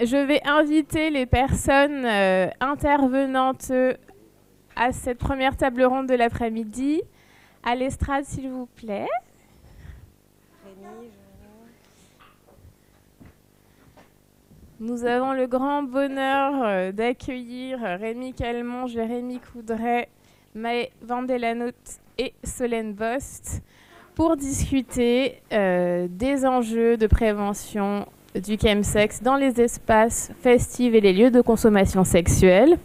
je vais inviter les personnes intervenantes à cette première table ronde de l'après-midi. À l'estrade, s'il vous plaît. Nous avons le grand bonheur d'accueillir Rémi Calmont, Jérémy Coudray, Maë Vandelanotte et Solène Bost pour discuter des enjeux de prévention du chemsex dans les espaces festifs et les lieux de consommation sexuelle.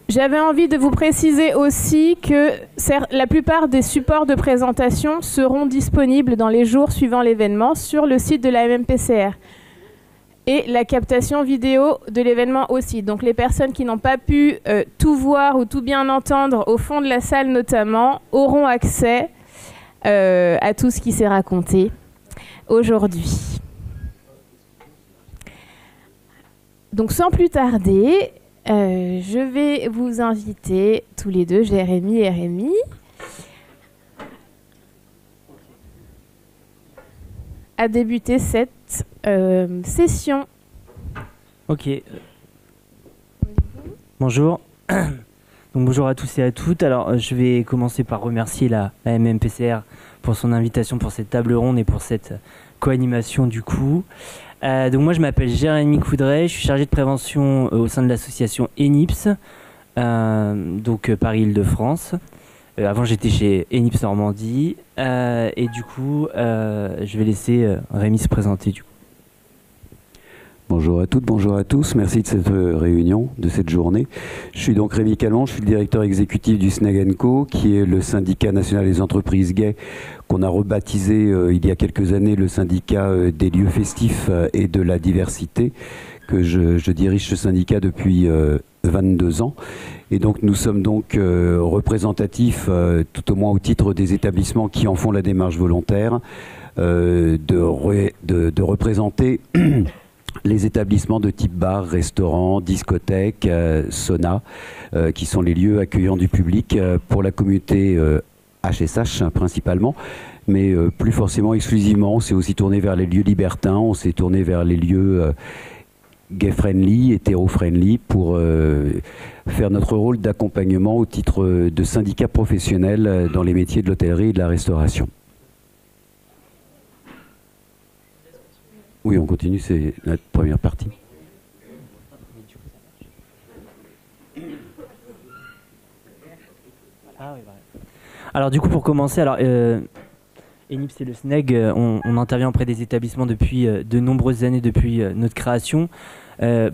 J'avais envie de vous préciser aussi que la plupart des supports de présentation seront disponibles dans les jours suivant l'événement sur le site de la MMPCR. Et la captation vidéo de l'événement aussi. Donc les personnes qui n'ont pas pu tout voir ou tout bien entendre au fond de la salle notamment auront accès à tout ce qui s'est raconté aujourd'hui. Donc sans plus tarder, je vais vous inviter tous les deux, Jérémy et Rémi, à débuter cette session. Ok. Bonjour. Donc, bonjour à tous et à toutes. Alors, je vais commencer par remercier la MMPCR pour son invitation pour cette table ronde et pour cette co-animation du coup. Donc moi je m'appelle Jérémy Coudray, je suis chargé de prévention au sein de l'association ENIPS, donc Paris-Île-de-France. Avant j'étais chez ENIPS Normandie et du coup je vais laisser Rémi se présenter du coup. Bonjour à toutes, bonjour à tous, merci de cette réunion, de cette journée. Je suis donc Rémi Calmont, je suis le directeur exécutif du SNEG & Co, qui est le syndicat national des entreprises gays, qu'on a rebaptisé il y a quelques années le syndicat des lieux festifs et de la diversité, que je dirige ce syndicat depuis 22 ans. Et donc nous sommes donc représentatifs, tout au moins au titre des établissements qui en font la démarche volontaire, de représenter les établissements de type bar, restaurant, discothèque, sauna, qui sont les lieux accueillants du public pour la communauté HSH principalement, mais plus forcément exclusivement. On s'est aussi tourné vers les lieux libertins, on s'est tourné vers les lieux gay-friendly, hétéro-friendly, pour faire notre rôle d'accompagnement au titre de syndicat professionnel dans les métiers de l'hôtellerie et de la restauration. Oui, on continue, c'est la première partie. Alors du coup pour commencer, alors ENIPS et le SNEG, on intervient auprès des établissements depuis de nombreuses années depuis notre création.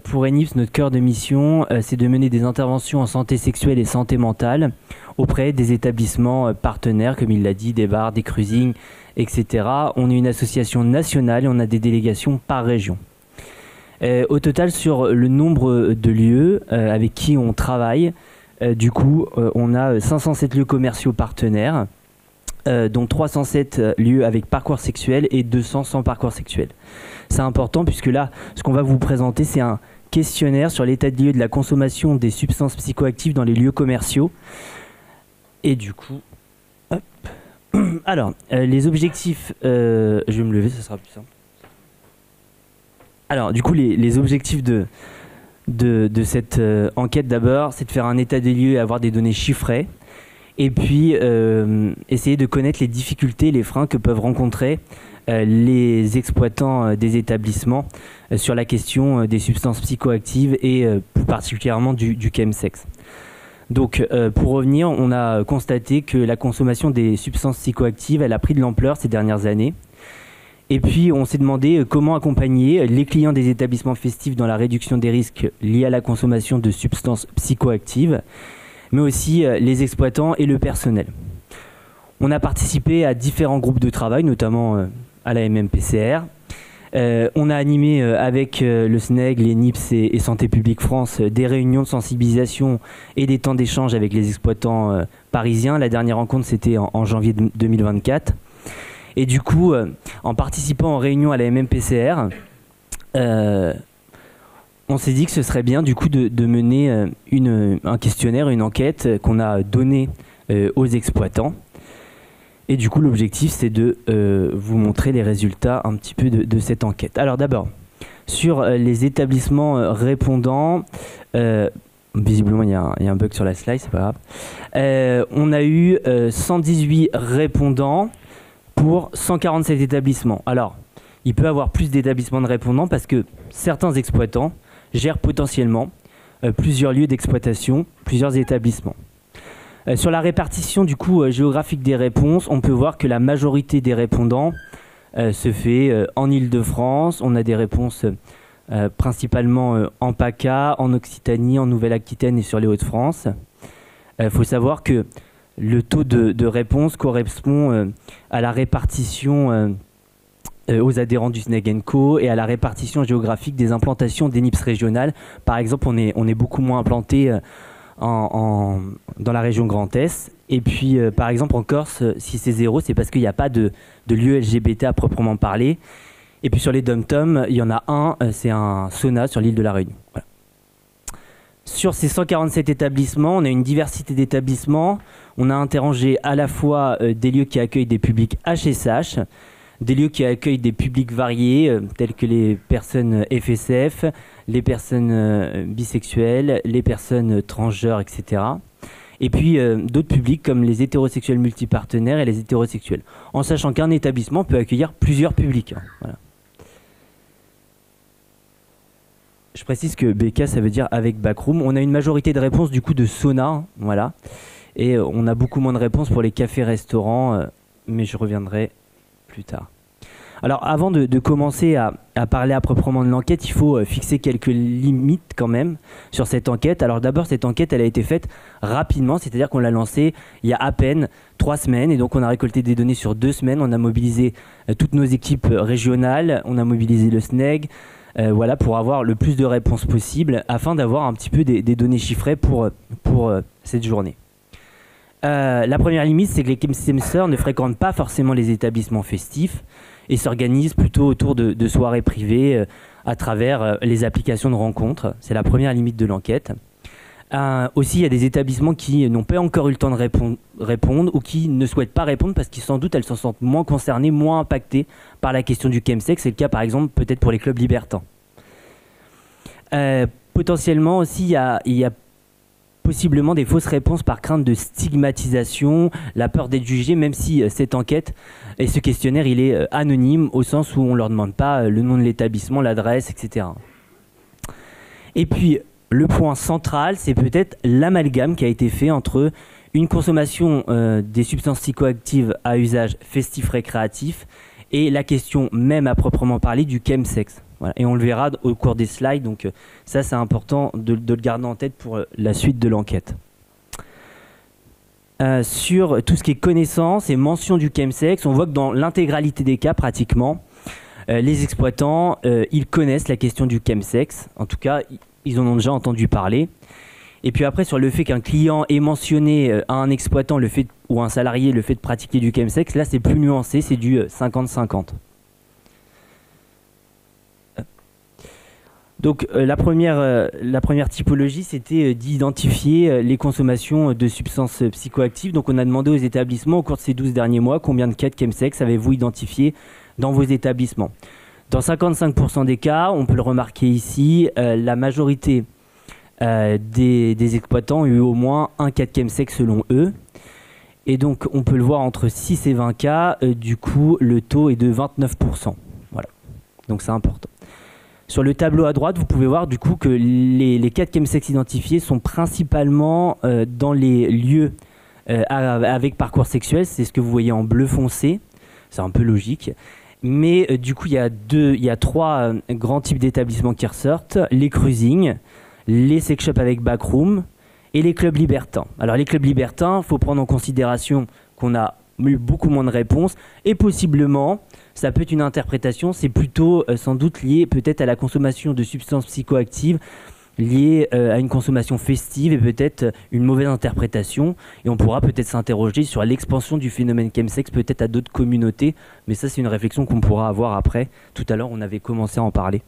Pour ENIPS, notre cœur de mission, c'est de mener des interventions en santé sexuelle et santé mentale auprès des établissements partenaires, comme il l'a dit, des bars, des cruisings, etc. On est une association nationale et on a des délégations par région. Au total, sur le nombre de lieux avec qui on travaille, du coup, on a 507 lieux commerciaux partenaires, dont 307 lieux avec parcours sexuel et 200 sans parcours sexuel. C'est important puisque là, ce qu'on va vous présenter, c'est un questionnaire sur l'état de lieu de la consommation des substances psychoactives dans les lieux commerciaux. Et du coup, hop. Alors, les objectifs, je vais me lever, ça sera plus simple. Alors, du coup, les objectifs de cette enquête d'abord, c'est de faire un état des lieux et avoir des données chiffrées. Et puis, essayer de connaître les difficultés, les freins que peuvent rencontrer les exploitants des établissements sur la question des substances psychoactives et plus particulièrement du chemsex. Donc, pour revenir, on a constaté que la consommation des substances psychoactives, elle a pris de l'ampleur ces dernières années. Et puis, on s'est demandé comment accompagner les clients des établissements festifs dans la réduction des risques liés à la consommation de substances psychoactives, mais aussi les exploitants et le personnel. On a participé à différents groupes de travail, notamment à la MMPCR. On a animé avec le SNEG, les NIPS et Santé publique France des réunions de sensibilisation et des temps d'échange avec les exploitants parisiens. La dernière rencontre, c'était en janvier 2024. Et du coup, en participant aux réunions à la MMPCR, on s'est dit que ce serait bien du coup de mener un questionnaire, une enquête qu'on a donnée aux exploitants. Et du coup, l'objectif, c'est de vous montrer les résultats un petit peu de cette enquête. Alors d'abord, sur les établissements répondants, visiblement, il y a un bug sur la slide, c'est pas grave. On a eu 118 répondants pour 147 établissements. Alors, il peut y avoir plus d'établissements de répondants parce que certains exploitants gèrent potentiellement plusieurs lieux d'exploitation, plusieurs établissements. Sur la répartition du coup géographique des réponses, on peut voir que la majorité des répondants se fait en Île-de-France. On a des réponses principalement en PACA, en Occitanie, en Nouvelle-Aquitaine et sur les Hauts-de-France. Il faut savoir que le taux de réponse correspond à la répartition aux adhérents du SNEG & Co et à la répartition géographique des implantations d'ENIPS régionales. Par exemple, on est beaucoup moins implanté dans la région Grand Est. Et puis, par exemple, en Corse, si c'est 0, c'est parce qu'il n'y a pas de lieu LGBT à proprement parler. Et puis sur les dom-toms, il y en a un, c'est un sauna sur l'île de la Réunion. Voilà. Sur ces 147 établissements, on a une diversité d'établissements. On a interrogé à la fois des lieux qui accueillent des publics HSH, des lieux qui accueillent des publics variés, tels que les personnes FSF, les personnes bisexuelles, les personnes transgenres, etc. Et puis d'autres publics comme les hétérosexuels multipartenaires et les hétérosexuels. En sachant qu'un établissement peut accueillir plusieurs publics. Voilà. Je précise que BK, ça veut dire avec backroom. On a une majorité de réponses du coup de sauna, voilà. Et on a beaucoup moins de réponses pour les cafés-restaurants, mais je reviendrai plus tard. Alors avant de commencer à parler à proprement de l'enquête, il faut fixer quelques limites quand même sur cette enquête. Alors d'abord, cette enquête, elle a été faite rapidement, c'est-à-dire qu'on l'a lancée il y a à peine 3 semaines, et donc on a récolté des données sur 2 semaines. On a mobilisé toutes nos équipes régionales, on a mobilisé le SNEG, voilà, pour avoir le plus de réponses possible, afin d'avoir un petit peu des données chiffrées pour cette journée. La première limite, c'est que les KEMSEMSeurs ne fréquentent pas forcément les établissements festifs et s'organisent plutôt autour de soirées privées à travers les applications de rencontres. C'est la première limite de l'enquête. Aussi, il y a des établissements qui n'ont pas encore eu le temps de répondre ou qui ne souhaitent pas répondre parce qu'ils sans doute elles se sentent moins concernées, moins impactées par la question du chemsex. C'est le cas par exemple peut-être pour les clubs libertins. Potentiellement aussi, il y a possiblement des fausses réponses par crainte de stigmatisation, la peur d'être jugé, même si cette enquête et ce questionnaire il est anonyme au sens où on ne leur demande pas le nom de l'établissement, l'adresse, etc. Et puis le point central, c'est peut-être l'amalgame qui a été fait entre une consommation des substances psychoactives à usage festif récréatif et la question même à proprement parler du chemsex. Voilà. Et on le verra au cours des slides, donc ça c'est important de le garder en tête pour la suite de l'enquête. Sur tout ce qui est connaissance et mention du chemsex, on voit que dans l'intégralité des cas pratiquement, les exploitants, ils connaissent la question du chemsex, en tout cas ils en ont déjà entendu parler. Et puis après sur le fait qu'un client ait mentionné à un exploitant le fait, ou un salarié le fait de pratiquer du chemsex, là c'est plus nuancé, c'est du 50-50. Donc la première typologie, c'était d'identifier les consommations de substances psychoactives. Donc on a demandé aux établissements au cours de ces 12 derniers mois combien de cas de chemsex avez-vous identifié dans vos établissements. Dans 55% des cas, on peut le remarquer ici, la majorité des exploitants ont eu au moins un cas de chemsex selon eux. Et donc on peut le voir entre 6 et 20 cas, du coup le taux est de 29%. Voilà, donc c'est important. Sur le tableau à droite, vous pouvez voir du coup que les cas de chemsex identifiés sont principalement dans les lieux avec parcours sexuel. C'est ce que vous voyez en bleu foncé. C'est un peu logique. Mais du coup, il y a 3 grands types d'établissements qui ressortent. Les cruising, les sex shops avec backroom et les clubs libertins. Alors les clubs libertins, il faut prendre en considération qu'on a eu beaucoup moins de réponses et possiblement, ça peut être une interprétation, c'est plutôt sans doute lié peut-être à la consommation de substances psychoactives, lié à une consommation festive et peut-être une mauvaise interprétation. Et on pourra peut-être s'interroger sur l'expansion du phénomène chemsex peut-être à d'autres communautés, mais ça c'est une réflexion qu'on pourra avoir après. Tout à l'heure on avait commencé à en parler.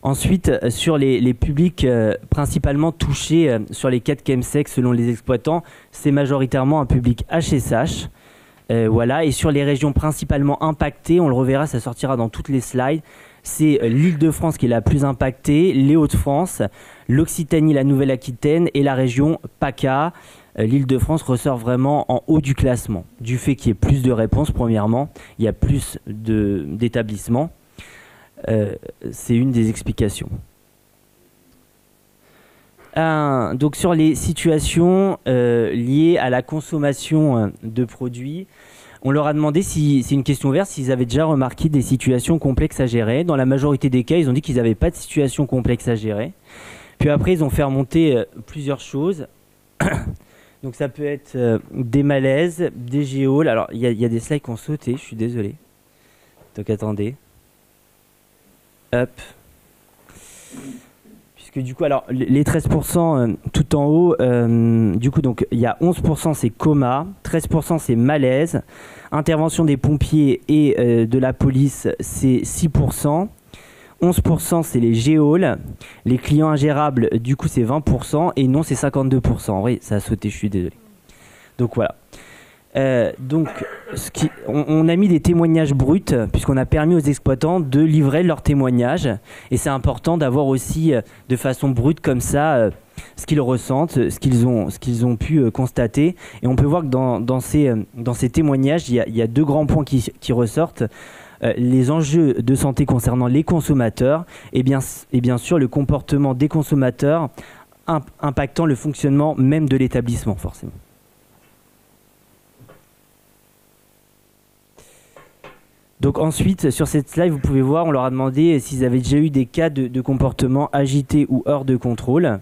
Ensuite, sur les publics principalement touchés sur les 4 chemsex selon les exploitants, c'est majoritairement un public HSH. Voilà. Et sur les régions principalement impactées, on le reverra, ça sortira dans toutes les slides, c'est l'Île-de-France qui est la plus impactée, les Hauts-de-France, l'Occitanie, la Nouvelle-Aquitaine et la région PACA. L'Île-de-France ressort vraiment en haut du classement, du fait qu'il y ait plus de réponses, premièrement, il y a plus d'établissements. C'est une des explications. Donc sur les situations liées à la consommation de produits, on leur a demandé, c'est une question ouverte, s'ils avaient déjà remarqué des situations complexes à gérer. Dans la majorité des cas, ils ont dit qu'ils n'avaient pas de situation complexe à gérer. Puis après, ils ont fait remonter plusieurs choses. Donc ça peut être des malaises, des géoles. Alors il y a des slides qui ont sauté, je suis désolé. Donc attendez. Hop. Puisque du coup, alors les 13% tout en haut, du coup, donc il y a 11% c'est coma, 13% c'est malaise, intervention des pompiers et de la police c'est 6%, 11% c'est les géoles, les clients ingérables du coup c'est 20% et non c'est 52%. En vrai, ça a sauté, je suis désolé. Donc voilà. Donc, on a mis des témoignages bruts puisqu'on a permis aux exploitants de livrer leurs témoignages et c'est important d'avoir aussi de façon brute comme ça ce qu'ils ressentent, ce qu'ils ont pu constater et on peut voir que dans ces témoignages il y a 2 grands points qui ressortent. Les enjeux de santé concernant les consommateurs et bien sûr le comportement des consommateurs impactant le fonctionnement même de l'établissement forcément. Donc ensuite, sur cette slide, vous pouvez voir, on leur a demandé s'ils avaient déjà eu des cas de comportement agité ou hors de contrôle.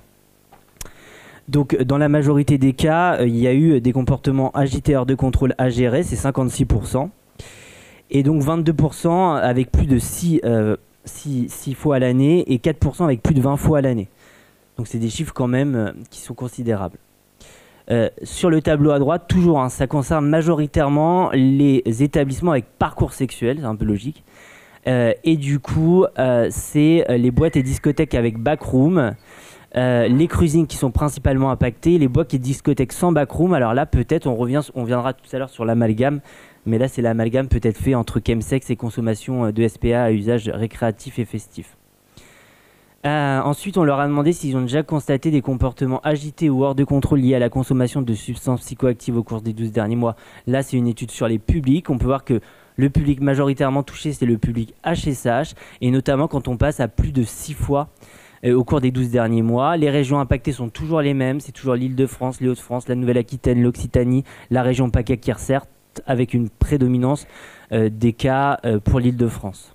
Donc dans la majorité des cas, il y a eu des comportements agités hors de contrôle à gérer, c'est 56%. Et donc 22% avec plus de 6 fois à l'année et 4% avec plus de 20 fois à l'année. Donc c'est des chiffres quand même qui sont considérables. Sur le tableau à droite, toujours, hein, ça concerne majoritairement les établissements avec parcours sexuel, c'est un peu logique. Et du coup, c'est les boîtes et discothèques avec backroom, les cruising qui sont principalement impactés, les boîtes et discothèques sans backroom. Alors là, peut-être, on reviendra tout à l'heure sur l'amalgame, mais là, c'est l'amalgame peut-être fait entre chemsex et consommation de SPA à usage récréatif et festif. Ensuite, on leur a demandé s'ils ont déjà constaté des comportements agités ou hors de contrôle liés à la consommation de substances psychoactives au cours des 12 derniers mois. Là, c'est une étude sur les publics. On peut voir que le public majoritairement touché, c'est le public HSH, et notamment quand on passe à plus de 6 fois au cours des 12 derniers mois. Les régions impactées sont toujours les mêmes. C'est toujours l'Île-de-France, les Hauts-de-France, la Nouvelle-Aquitaine, l'Occitanie, la région PACA qui resserre, avec une prédominance des cas pour l'Île-de-France.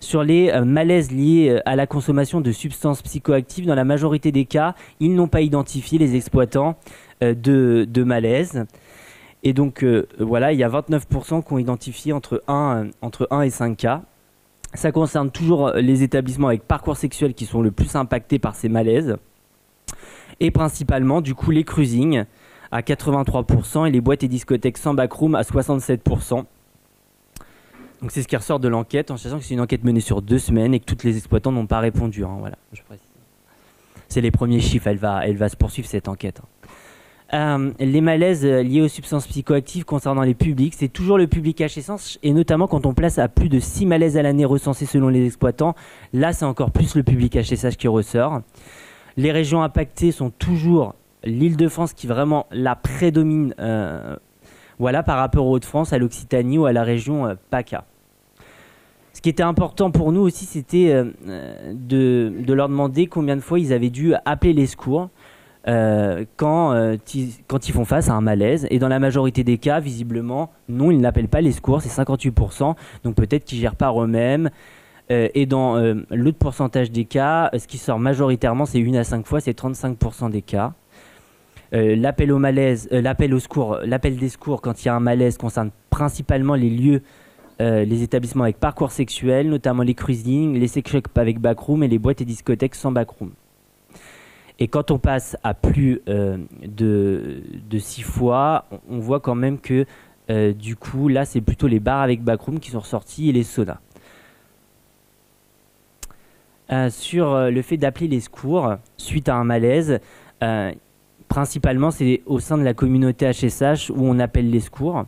Sur les malaises liés à la consommation de substances psychoactives, dans la majorité des cas, ils n'ont pas identifié les exploitants de malaise. Et donc voilà, il y a 29% qui ont identifié entre 1 et 5 cas. Ça concerne toujours les établissements avec parcours sexuel qui sont le plus impactés par ces malaises. Et principalement, du coup, les cruising à 83% et les boîtes et discothèques sans backroom à 67%. Donc c'est ce qui ressort de l'enquête, en sachant que c'est une enquête menée sur 2 semaines et que tous les exploitants n'ont pas répondu. Hein, voilà, je précise. C'est les premiers chiffres, elle va se poursuivre cette enquête. Les malaises liés aux substances psychoactives concernant les publics, c'est toujours le public HSH, et notamment quand on place à plus de 6 malaises à l'année recensés selon les exploitants, là c'est encore plus le public HSH qui ressort. Les régions impactées sont toujours l'Île-de-France qui vraiment la prédomine voilà, par rapport aux Hauts-de-France, à l'Occitanie ou à la région PACA. Ce qui était important pour nous aussi, c'était de leur demander combien de fois ils avaient dû appeler les secours quand ils font face à un malaise. Et dans la majorité des cas, visiblement, non, ils n'appellent pas les secours, c'est 58%. Donc peut-être qu'ils ne gèrent par eux-mêmes. Et dans l'autre pourcentage des cas, ce qui sort majoritairement, c'est 1 à 5 fois, c'est 35% des cas. L'appel au secours, l'appel des secours quand il y a un malaise concerne principalement les lieux, les établissements avec parcours sexuel, notamment les cruising, les sex shops avec backroom et les boîtes et discothèques sans backroom. Et quand on passe à plus de 6 fois, on voit quand même que du coup, là, c'est plutôt les bars avec backroom qui sont ressortis et les saunas. sur le fait d'appeler les secours suite à un malaise. Principalement, c'est au sein de la communauté HSH où on appelle les secours.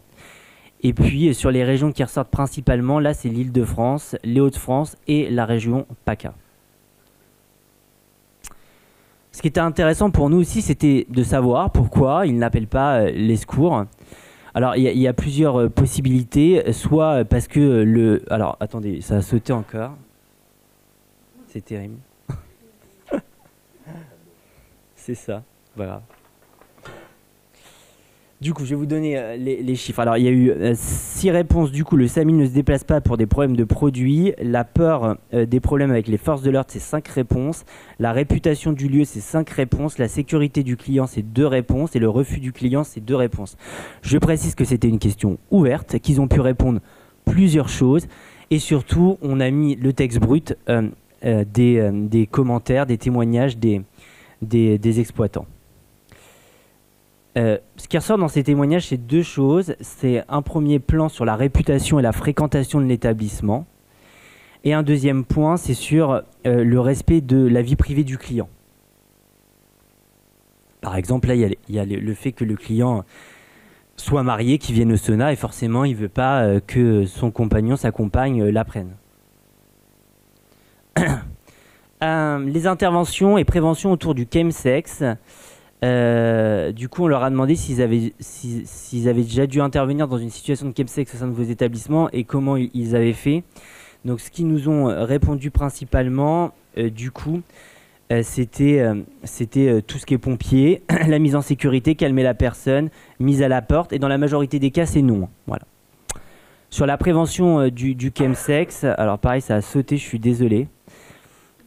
Et puis, sur les régions qui ressortent principalement, là, c'est l'Île-de-France, les Hauts-de-France et la région PACA. Ce qui était intéressant pour nous aussi, c'était de savoir pourquoi ils n'appellent pas les secours. Alors, il y a plusieurs possibilités. Soit parce que le... Alors, attendez, ça a sauté encore. C'est terrible. C'est ça, voilà. Du coup, je vais vous donner les chiffres. Alors, il y a eu 6 réponses. Du coup, le SAMU ne se déplace pas pour des problèmes de produits. La peur des problèmes avec les forces de l'ordre, c'est 5 réponses. La réputation du lieu, c'est 5 réponses. La sécurité du client, c'est 2 réponses. Et le refus du client, c'est 2 réponses. Je précise que c'était une question ouverte, qu'ils ont pu répondre plusieurs choses. Et surtout, on a mis le texte brut des commentaires, des témoignages des exploitants. Ce qui ressort dans ces témoignages, c'est 2 choses. C'est un premier plan sur la réputation et la fréquentation de l'établissement. Et un deuxième point, c'est sur le respect de la vie privée du client. Par exemple, là, il y a le fait que le client soit marié, qu'il vienne au sauna, et forcément, il ne veut pas que son compagnon, sa compagne, l'apprenne. Les interventions et préventions autour du chemsex. Du coup, on leur a demandé s'ils avaient déjà dû intervenir dans une situation de chemsex au sein de vos établissements et comment ils avaient fait. Donc, ce qu'ils nous ont répondu principalement, c'était tout ce qui est pompier, la mise en sécurité, calmer la personne, mise à la porte. Et dans la majorité des cas, c'est non. Voilà. Sur la prévention du chemsex, alors pareil, ça a sauté, je suis désolé.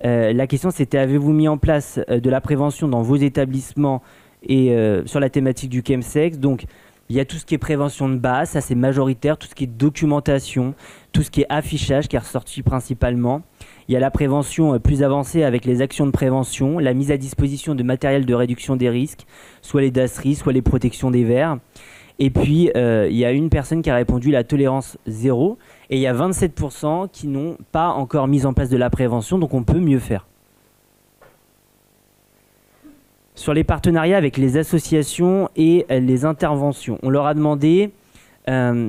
La question c'était, avez-vous mis en place de la prévention dans vos établissements et sur la thématique du chemsex? Donc il y a tout ce qui est prévention de base, ça c'est majoritaire, tout ce qui est documentation, tout ce qui est affichage qui est ressorti principalement. Il y a la prévention plus avancée avec les actions de prévention, la mise à disposition de matériel de réduction des risques, soit les DASRI, soit les protections des verres. Et puis, il y a une personne qui a répondu la tolérance zéro. Et il y a 27% qui n'ont pas encore mis en place de la prévention, donc on peut mieux faire. Sur les partenariats avec les associations et les interventions, on leur a demandé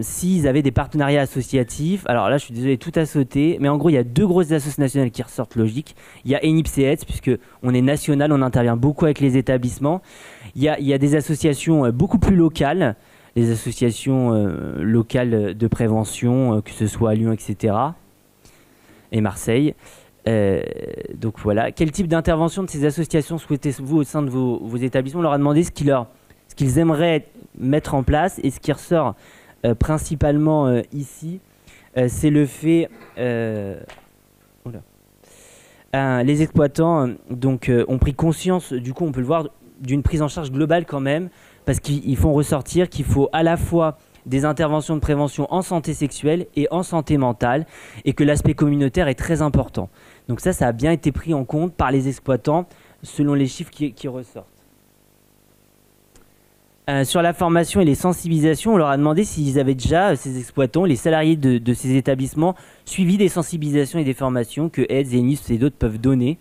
s'ils avaient des partenariats associatifs. Alors là, je suis désolé, tout a sauté. Mais en gros, il y a 2 grosses associations nationales qui ressortent logiques. Il y a ENIPCETS, puisqu'on est national, on intervient beaucoup avec les établissements. Il y a des associations beaucoup plus locales. Les associations locales de prévention, que ce soit à Lyon, etc. et Marseille. Donc voilà. Quel type d'intervention de ces associations souhaitez-vous au sein de vos établissements? On leur a demandé ce qu'ils aimeraient mettre en place, et ce qui ressort principalement ici, c'est le fait... les exploitants ont pris conscience, du coup on peut le voir, d'une prise en charge globale quand même, parce qu'ils font ressortir qu'il faut à la fois des interventions de prévention en santé sexuelle et en santé mentale, et que l'aspect communautaire est très important. Donc ça a bien été pris en compte par les exploitants selon les chiffres qui ressortent. Sur la formation et les sensibilisations, on leur a demandé s'ils avaient déjà, ces exploitants, les salariés de ces établissements, suivi des sensibilisations et des formations que AIDS, ENISP et d'autres peuvent donner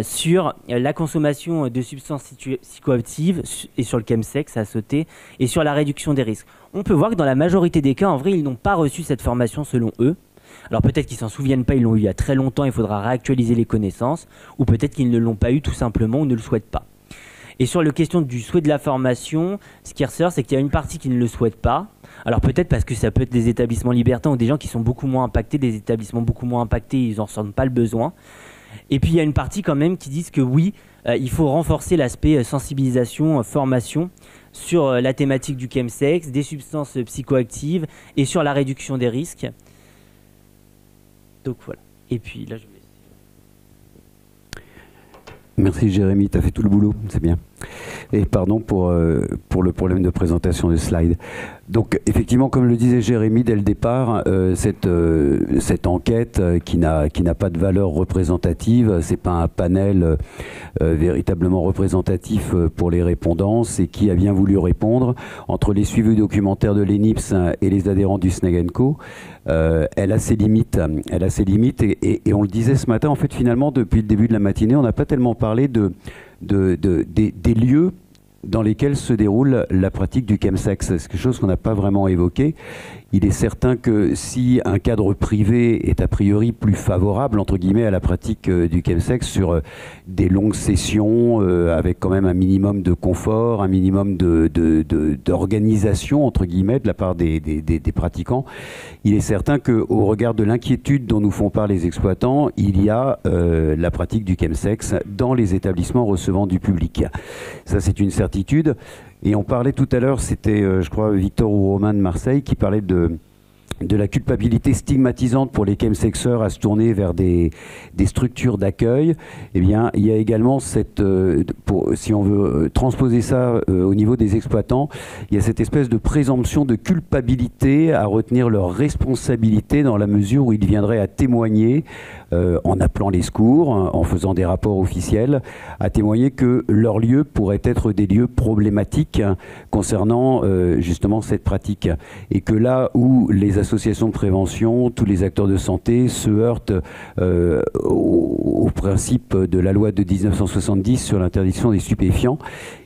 sur la consommation de substances psychoactives et sur le chemsex, ça a sauté, et sur la réduction des risques. On peut voir que dans la majorité des cas, en vrai, ils n'ont pas reçu cette formation selon eux. Alors peut-être qu'ils ne s'en souviennent pas, ils l'ont eu il y a très longtemps, il faudra réactualiser les connaissances, ou peut-être qu'ils ne l'ont pas eu tout simplement ou ne le souhaitent pas. Et sur la question du souhait de la formation, ce qui ressort, c'est qu'il y a une partie qui ne le souhaite pas. Alors peut-être parce que ça peut être des établissements libertins ou des gens qui sont beaucoup moins impactés, des établissements beaucoup moins impactés, ils n'en ressentent pas le besoin. Et puis il y a une partie quand même qui disent que oui, il faut renforcer l'aspect sensibilisation, formation sur la thématique du chemsex, des substances psychoactives et sur la réduction des risques. Donc voilà. Et puis là, je vais... Merci Jérémy, tu as fait tout le boulot, c'est bien. Et pardon pour le problème de présentation de slide. Donc effectivement, comme le disait Jérémy dès le départ, cette enquête qui n'a pas de valeur représentative, c'est pas un panel véritablement représentatif pour les répondants, c'est qui a bien voulu répondre. Entre les suivis documentaires de l'ENIPS et les adhérents du SNEG & Co, elle a ses limites. Elle a ses limites et on le disait ce matin, en fait finalement depuis le début de la matinée, on n'a pas tellement parlé des lieux dans lesquels se déroule la pratique du chemsex. C'est quelque chose qu'on n'a pas vraiment évoqué. Il est certain que si un cadre privé est a priori plus favorable, entre guillemets, à la pratique du chemsex sur des longues sessions, avec quand même un minimum de confort, un minimum d'organisation, entre guillemets, de la part des pratiquants, il est certain qu'au regard de l'inquiétude dont nous font part les exploitants, il y a la pratique du chemsex dans les établissements recevant du public. Ça, c'est une certitude. Et on parlait tout à l'heure, c'était, je crois, Victor ou Romain de Marseille qui parlait de la culpabilité stigmatisante pour les chemsexeurs à se tourner vers des structures d'accueil. Eh bien, il y a également cette, si on veut transposer ça au niveau des exploitants, il y a cette espèce de présomption de culpabilité à retenir leur responsabilité dans la mesure où ils viendraient à témoigner, en appelant les secours, en faisant des rapports officiels, à témoigner que leur lieu pourrait être des lieux problématiques concernant justement cette pratique. Et que là où les associations de prévention, tous les acteurs de santé se heurtent au principe de la loi de 1970 sur l'interdiction des stupéfiants,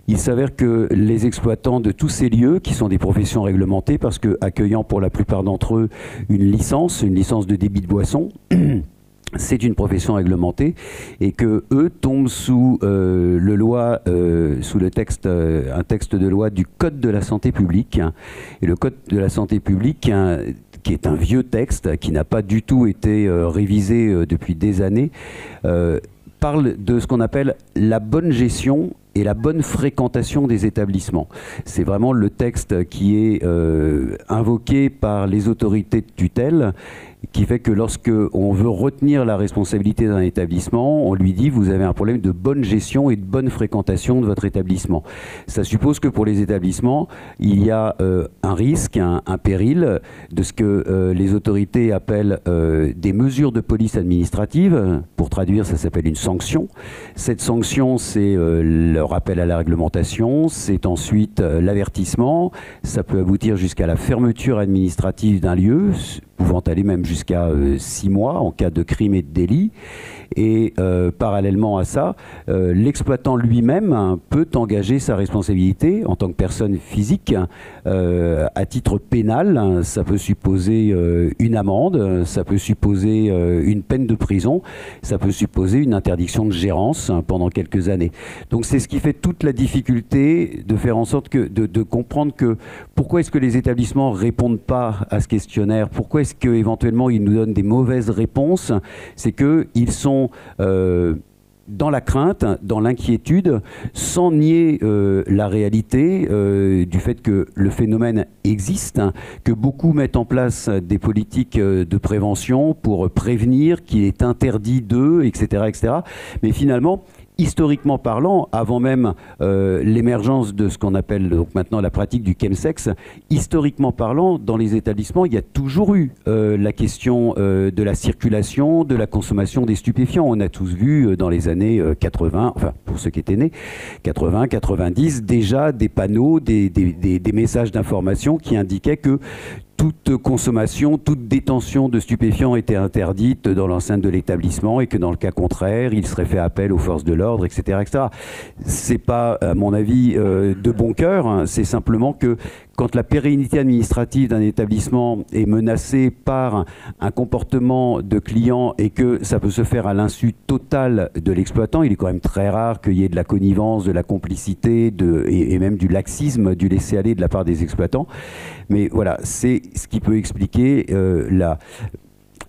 il s'avère que les exploitants de tous ces lieux, qui sont des professions réglementées, parce que accueillant pour la plupart d'entre eux une licence de débit de boisson, c'est une profession réglementée et que eux tombent sous sous le texte, un texte de loi du Code de la santé publique. Et le Code de la santé publique, qui est un vieux texte, qui n'a pas du tout été révisé depuis des années, parle de ce qu'on appelle la bonne gestion et la bonne fréquentation des établissements. C'est vraiment le texte qui est invoqué par les autorités de tutelle, qui fait que lorsque on veut retenir la responsabilité d'un établissement, on lui dit vous avez un problème de bonne gestion et de bonne fréquentation de votre établissement. Ça suppose que pour les établissements, il y a un risque, un péril de ce que les autorités appellent des mesures de police administrative. Pour traduire, ça s'appelle une sanction. Cette sanction, c'est le rappel à la réglementation, c'est ensuite l'avertissement. Ça peut aboutir jusqu'à la fermeture administrative d'un lieu, pouvant aller même jusqu'à 6 mois en cas de crime et de délit. Et parallèlement à ça, l'exploitant lui-même peut engager sa responsabilité en tant que personne physique à titre pénal. Ça peut supposer une amende, ça peut supposer une peine de prison, ça peut supposer une interdiction de gérance pendant quelques années. Donc c'est ce qui fait toute la difficulté de faire en sorte que de comprendre que pourquoi est-ce que les établissements répondent pas à ce questionnaire, pourquoi est-ce qu'éventuellement ils nous donnent des mauvaises réponses, c'est qu'ils sont dans la crainte, dans l'inquiétude, sans nier la réalité du fait que le phénomène existe, que beaucoup mettent en place des politiques de prévention pour prévenir, qu'il est interdit d'eux, etc., etc. Mais finalement, historiquement parlant, avant même l'émergence de ce qu'on appelle donc maintenant la pratique du chemsex, historiquement parlant, dans les établissements, il y a toujours eu la question de la circulation, de la consommation des stupéfiants. On a tous vu dans les années 80, enfin pour ceux qui étaient nés, 80, 90, déjà des panneaux, des messages d'information qui indiquaient que toute consommation, toute détention de stupéfiants était interdite dans l'enceinte de l'établissement et que dans le cas contraire, il serait fait appel aux forces de l'ordre, etc., etc. C'est pas, à mon avis, de bon cœur, hein. C'est simplement que quand la pérennité administrative d'un établissement est menacée par un comportement de client et que ça peut se faire à l'insu totale de l'exploitant, il est quand même très rare qu'il y ait de la connivence, de la complicité et même du laxisme, du laisser-aller de la part des exploitants. Mais voilà, c'est ce qui peut expliquer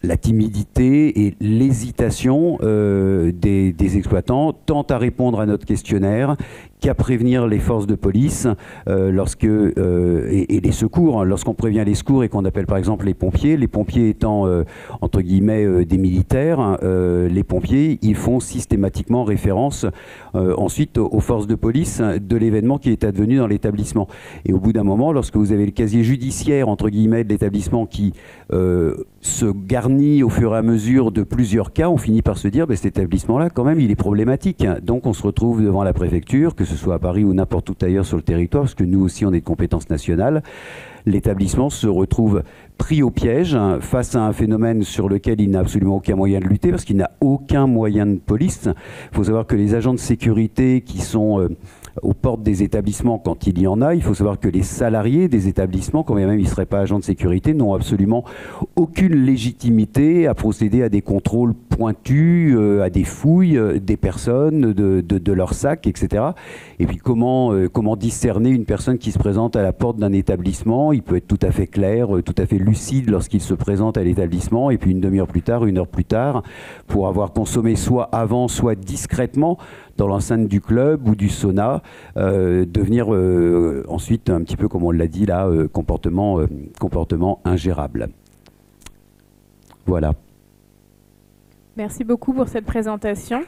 la timidité et l'hésitation des exploitants, tant à répondre à notre questionnaire qu'à prévenir les forces de police et les secours. Lorsqu'on prévient les secours et qu'on appelle par exemple les pompiers étant entre guillemets des militaires, les pompiers ils font systématiquement référence ensuite aux forces de police de l'événement qui est advenu dans l'établissement. Et au bout d'un moment, lorsque vous avez le casier judiciaire entre guillemets de l'établissement qui se garnit au fur et à mesure de plusieurs cas, on finit par se dire cet établissement-là quand même il est problématique. Donc on se retrouve devant la préfecture, que ce soit à Paris ou n'importe où ailleurs sur le territoire, parce que nous aussi on est de compétence nationale. L'établissement se retrouve pris au piège face à un phénomène sur lequel il n'a absolument aucun moyen de lutter, parce qu'il n'a aucun moyen de police. Il faut savoir que les agents de sécurité qui sont aux portes des établissements, quand il y en a, il faut savoir que les salariés des établissements, quand même ils ne seraient pas agents de sécurité, n'ont absolument aucune légitimité à procéder à des contrôles pointus, à des fouilles des personnes, de leurs sacs, etc. Et puis comment discerner une personne qui se présente à la porte d'un établissement? Il peut être tout à fait clair, tout à fait lucide lorsqu'il se présente à l'établissement, et puis une demi-heure plus tard, une heure plus tard, pour avoir consommé soit avant, soit discrètement dans l'enceinte du club ou du sauna, devenir ensuite un petit peu, comme on l'a dit là, comportement ingérable. Voilà. Merci beaucoup pour cette présentation.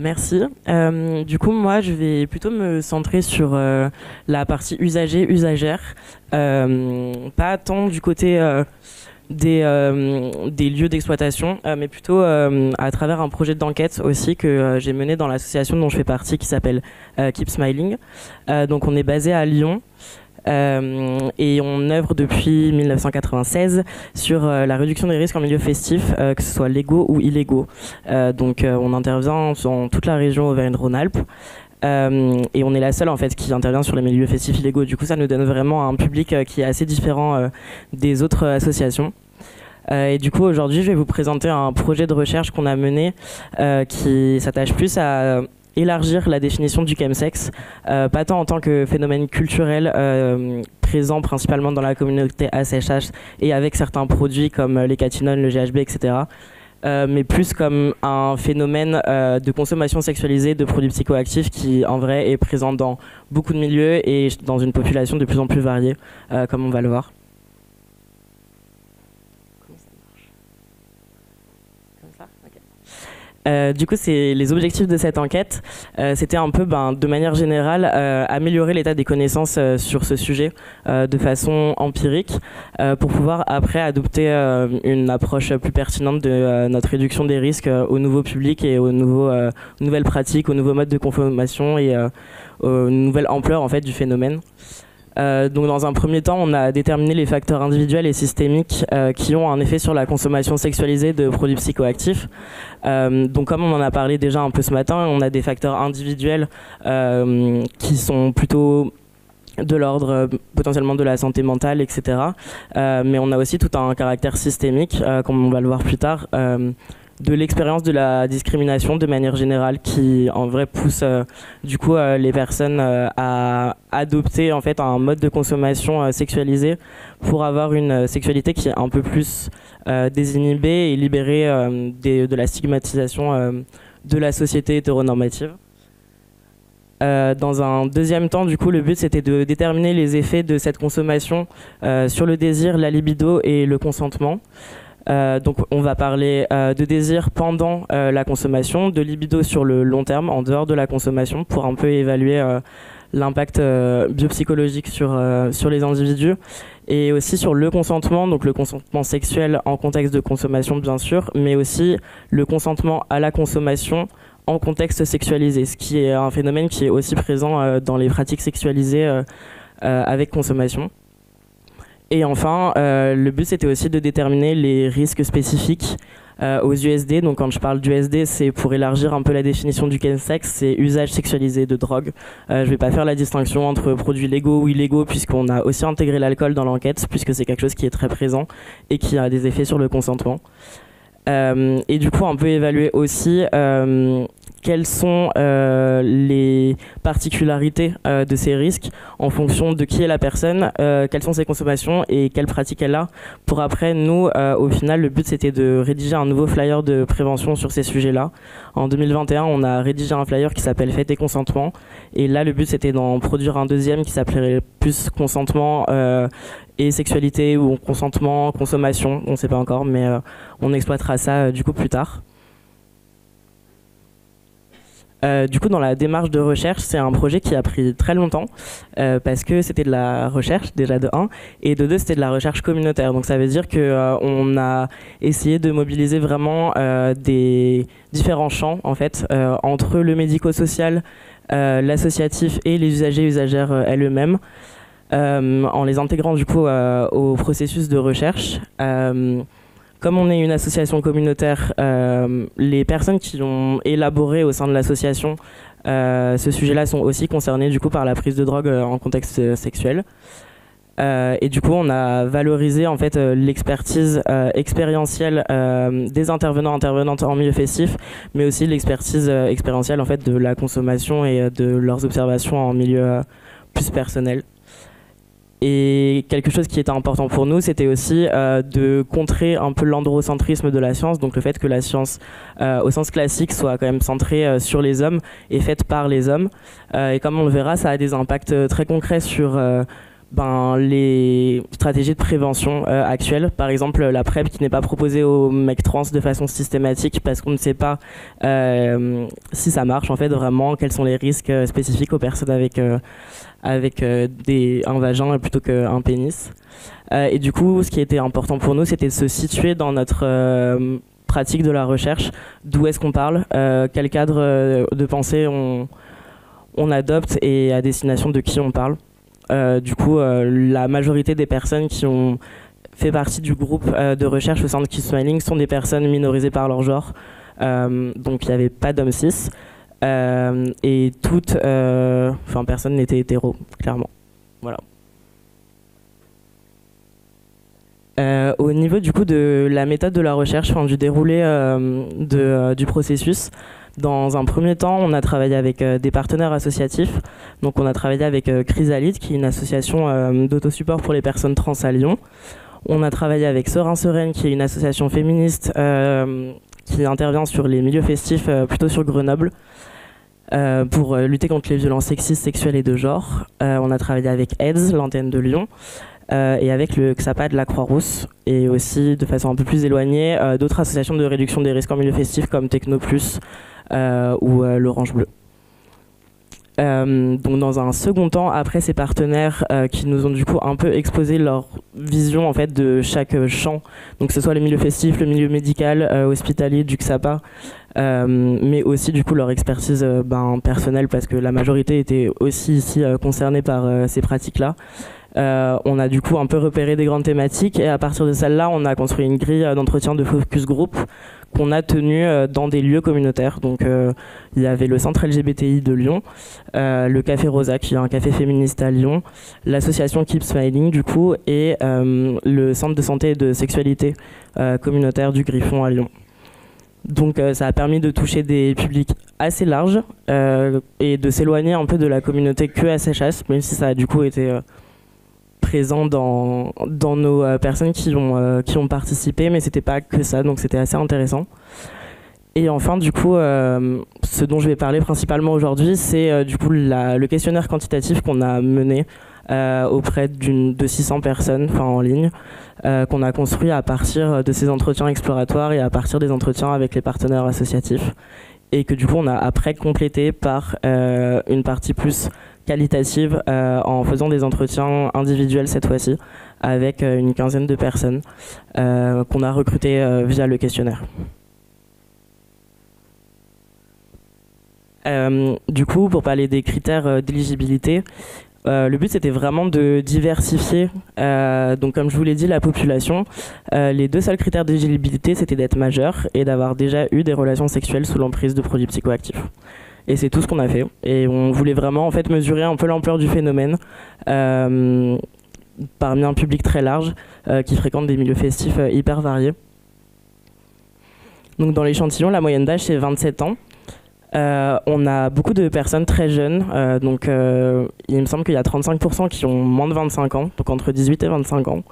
Merci. Du coup, moi, je vais plutôt me centrer sur la partie usager-usagère, pas tant du côté des lieux d'exploitation, mais plutôt à travers un projet d'enquête aussi que j'ai mené dans l'association dont je fais partie qui s'appelle Keep Smiling. Donc, on est basé à Lyon. Et on œuvre depuis 1996 sur la réduction des risques en milieu festif, que ce soit légaux ou illégaux. Donc on intervient dans toute la région Auvergne-Rhône-Alpes. Et on est la seule en fait qui intervient sur les milieux festifs illégaux. Du coup, ça nous donne vraiment un public qui est assez différent des autres associations. Et du coup, aujourd'hui, je vais vous présenter un projet de recherche qu'on a mené qui s'attache plus à élargir la définition du chemsex, pas tant en tant que phénomène culturel présent principalement dans la communauté ACHH et avec certains produits comme les catinones, le GHB, etc., mais plus comme un phénomène de consommation sexualisée de produits psychoactifs qui en vrai est présent dans beaucoup de milieux et dans une population de plus en plus variée, comme on va le voir. Du coup, c'est les objectifs de cette enquête. C'était un peu, de manière générale, améliorer l'état des connaissances sur ce sujet de façon empirique pour pouvoir après adopter une approche plus pertinente de notre réduction des risques au nouveau public et aux nouvelles pratiques, aux nouveaux modes de consommation et aux nouvelles ampleurs en fait, du phénomène. Donc dans un premier temps, on a déterminé les facteurs individuels et systémiques qui ont un effet sur la consommation sexualisée de produits psychoactifs. Donc comme on en a parlé déjà un peu ce matin, on a des facteurs individuels qui sont plutôt de l'ordre potentiellement de la santé mentale, etc. Mais on a aussi tout un caractère systémique, comme on va le voir plus tard, de l'expérience de la discrimination de manière générale qui en vrai pousse du coup les personnes à adopter en fait un mode de consommation sexualisé pour avoir une sexualité qui est un peu plus désinhibée et libérée de la stigmatisation de la société hétéronormative. Dans un deuxième temps, du coup, le but c'était de déterminer les effets de cette consommation sur le désir, la libido et le consentement. Donc on va parler de désir pendant la consommation, de libido sur le long terme, en dehors de la consommation, pour un peu évaluer l'impact biopsychologique sur les individus, et aussi sur le consentement, donc le consentement sexuel en contexte de consommation bien sûr, mais aussi le consentement à la consommation en contexte sexualisé, ce qui est un phénomène qui est aussi présent dans les pratiques sexualisées avec consommation. Et enfin, le but c'était aussi de déterminer les risques spécifiques aux USD. Donc quand je parle d'USD, c'est pour élargir un peu la définition du chemsex, c'est usage sexualisé de drogue. Je vais pas faire la distinction entre produits légaux ou illégaux puisqu'on a aussi intégré l'alcool dans l'enquête, puisque c'est quelque chose qui est très présent et qui a des effets sur le consentement. Et du coup, on peut évaluer aussi quelles sont les particularités de ces risques en fonction de qui est la personne, quelles sont ses consommations et quelles pratiques elle a. Pour après, nous, au final, le but c'était de rédiger un nouveau flyer de prévention sur ces sujets-là. En 2021, on a rédigé un flyer qui s'appelle Fête et consentement. Et là, le but c'était d'en produire un deuxième qui s'appellerait plus consentement et sexualité ou consentement, consommation, on ne sait pas encore, mais on exploitera ça du coup plus tard. Du coup, dans la démarche de recherche, c'est un projet qui a pris très longtemps parce que c'était de la recherche, déjà de 1, et de 2, c'était de la recherche communautaire. Donc ça veut dire qu'on a essayé de mobiliser vraiment des différents champs, en fait, entre le médico-social, l'associatif et les usagers et usagères elles-mêmes, en les intégrant du coup au processus de recherche. Comme on est une association communautaire, les personnes qui ont élaboré au sein de l'association ce sujet-là sont aussi concernées du coup par la prise de drogue en contexte sexuel. Et du coup, on a valorisé en fait l'expertise expérientielle des intervenantes en milieu festif, mais aussi l'expertise expérientielle en fait de la consommation et de leurs observations en milieu plus personnel. Et quelque chose qui était important pour nous, c'était aussi de contrer un peu l'androcentrisme de la science, donc le fait que la science, au sens classique, soit quand même centrée sur les hommes et faite par les hommes. Et comme on le verra, ça a des impacts très concrets sur les stratégies de prévention actuelles. Par exemple, la PrEP qui n'est pas proposée aux mecs trans de façon systématique parce qu'on ne sait pas si ça marche, en fait, vraiment, quels sont les risques spécifiques aux personnes avec un vagin plutôt qu'un pénis. Et du coup, ce qui était important pour nous, c'était de se situer dans notre pratique de la recherche. D'où est-ce qu'on parle, quel cadre de pensée on adopte et à destination de qui on parle. Du coup, la majorité des personnes qui ont fait partie du groupe de recherche au sein de Keep Smiling sont des personnes minorisées par leur genre. Donc il n'y avait pas d'hommes cis. Et personne n'était hétéro, clairement. Voilà. Au niveau du coup de la méthode de la recherche, du déroulé du processus, dans un premier temps, on a travaillé avec des partenaires associatifs. Donc on a travaillé avec Chrysalide, qui est une association d'autosupport pour les personnes trans à Lyon. On a travaillé avec Serein Sereine, qui est une association féministe qui intervient sur les milieux festifs, plutôt sur Grenoble. Pour lutter contre les violences sexistes, sexuelles et de genre. On a travaillé avec AIDS, l'antenne de Lyon, et avec le XAPA de la Croix-Rousse, et aussi de façon un peu plus éloignée, d'autres associations de réduction des risques en milieu festif comme Technoplus ou l'Orange Bleu. Donc dans un second temps, après ces partenaires qui nous ont du coup un peu exposé leur vision en fait de chaque champ, donc que ce soit le milieu festif, le milieu médical, hospitalier, du XAPA, mais aussi du coup leur expertise personnelle, parce que la majorité était aussi ici concernée par ces pratiques-là. On a du coup un peu repéré des grandes thématiques, et à partir de celle-là, on a construit une grille d'entretien de focus group qu'on a tenu dans des lieux communautaires. Donc il y avait le centre LGBTI de Lyon, le Café Rosa qui est un café féministe à Lyon, l'association Keep Smiling du coup, et le centre de santé et de sexualité communautaire du Griffon à Lyon. Donc ça a permis de toucher des publics assez larges et de s'éloigner un peu de la communauté QSHS, même si ça a du coup été présent dans nos personnes qui ont participé, mais c'était pas que ça, donc c'était assez intéressant. Et enfin, du coup, ce dont je vais parler principalement aujourd'hui, c'est du coup le questionnaire quantitatif qu'on a mené auprès de 600 personnes, en ligne, qu'on a construit à partir de ces entretiens exploratoires et à partir des entretiens avec les partenaires associatifs, et que du coup on a après complété par une partie plus qualitative en faisant des entretiens individuels cette fois-ci avec une quinzaine de personnes qu'on a recrutées via le questionnaire. Du coup, pour parler des critères d'éligibilité, le but c'était vraiment de diversifier, donc comme je vous l'ai dit, la population. Les deux seuls critères d'éligibilité, c'était d'être majeur et d'avoir déjà eu des relations sexuelles sous l'emprise de produits psychoactifs. Et c'est tout ce qu'on a fait. Et on voulait vraiment en fait mesurer un peu l'ampleur du phénomène parmi un public très large qui fréquente des milieux festifs hyper variés. Donc dans l'échantillon, la moyenne d'âge c'est 27 ans. On a beaucoup de personnes très jeunes, donc il me semble qu'il y a 35% qui ont moins de 25 ans, donc entre 18 et 25 ans.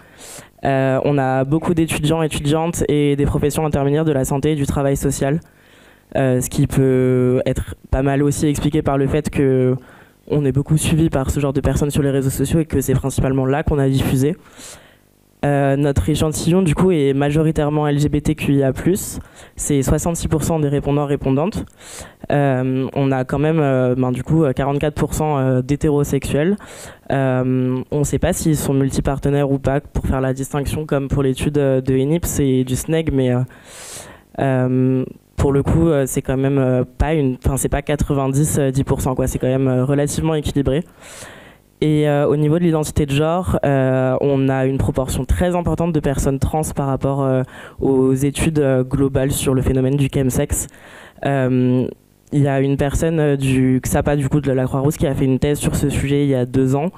On a beaucoup d'étudiants, étudiantes et des professions intermédiaires de la santé et du travail social, ce qui peut être pas mal aussi expliqué par le fait qu'on est beaucoup suivi par ce genre de personnes sur les réseaux sociaux et que c'est principalement là qu'on a diffusé. Notre échantillon du coup est majoritairement LGBTQIA+, c'est 66% des répondants-répondantes. On a quand même du coup 44% d'hétérosexuels. On ne sait pas s'ils sont multipartenaires ou pas pour faire la distinction comme pour l'étude de ENIPS et du SNEG, mais pour le coup c'est quand même c'est pas 90-10% quoi, c'est quand même relativement équilibré. Et au niveau de l'identité de genre, on a une proportion très importante de personnes trans par rapport aux études globales sur le phénomène du chemsex. Il y a une personne du XAPA, du coup de la Croix-Rousse, qui a fait une thèse sur ce sujet il y a 2 ans.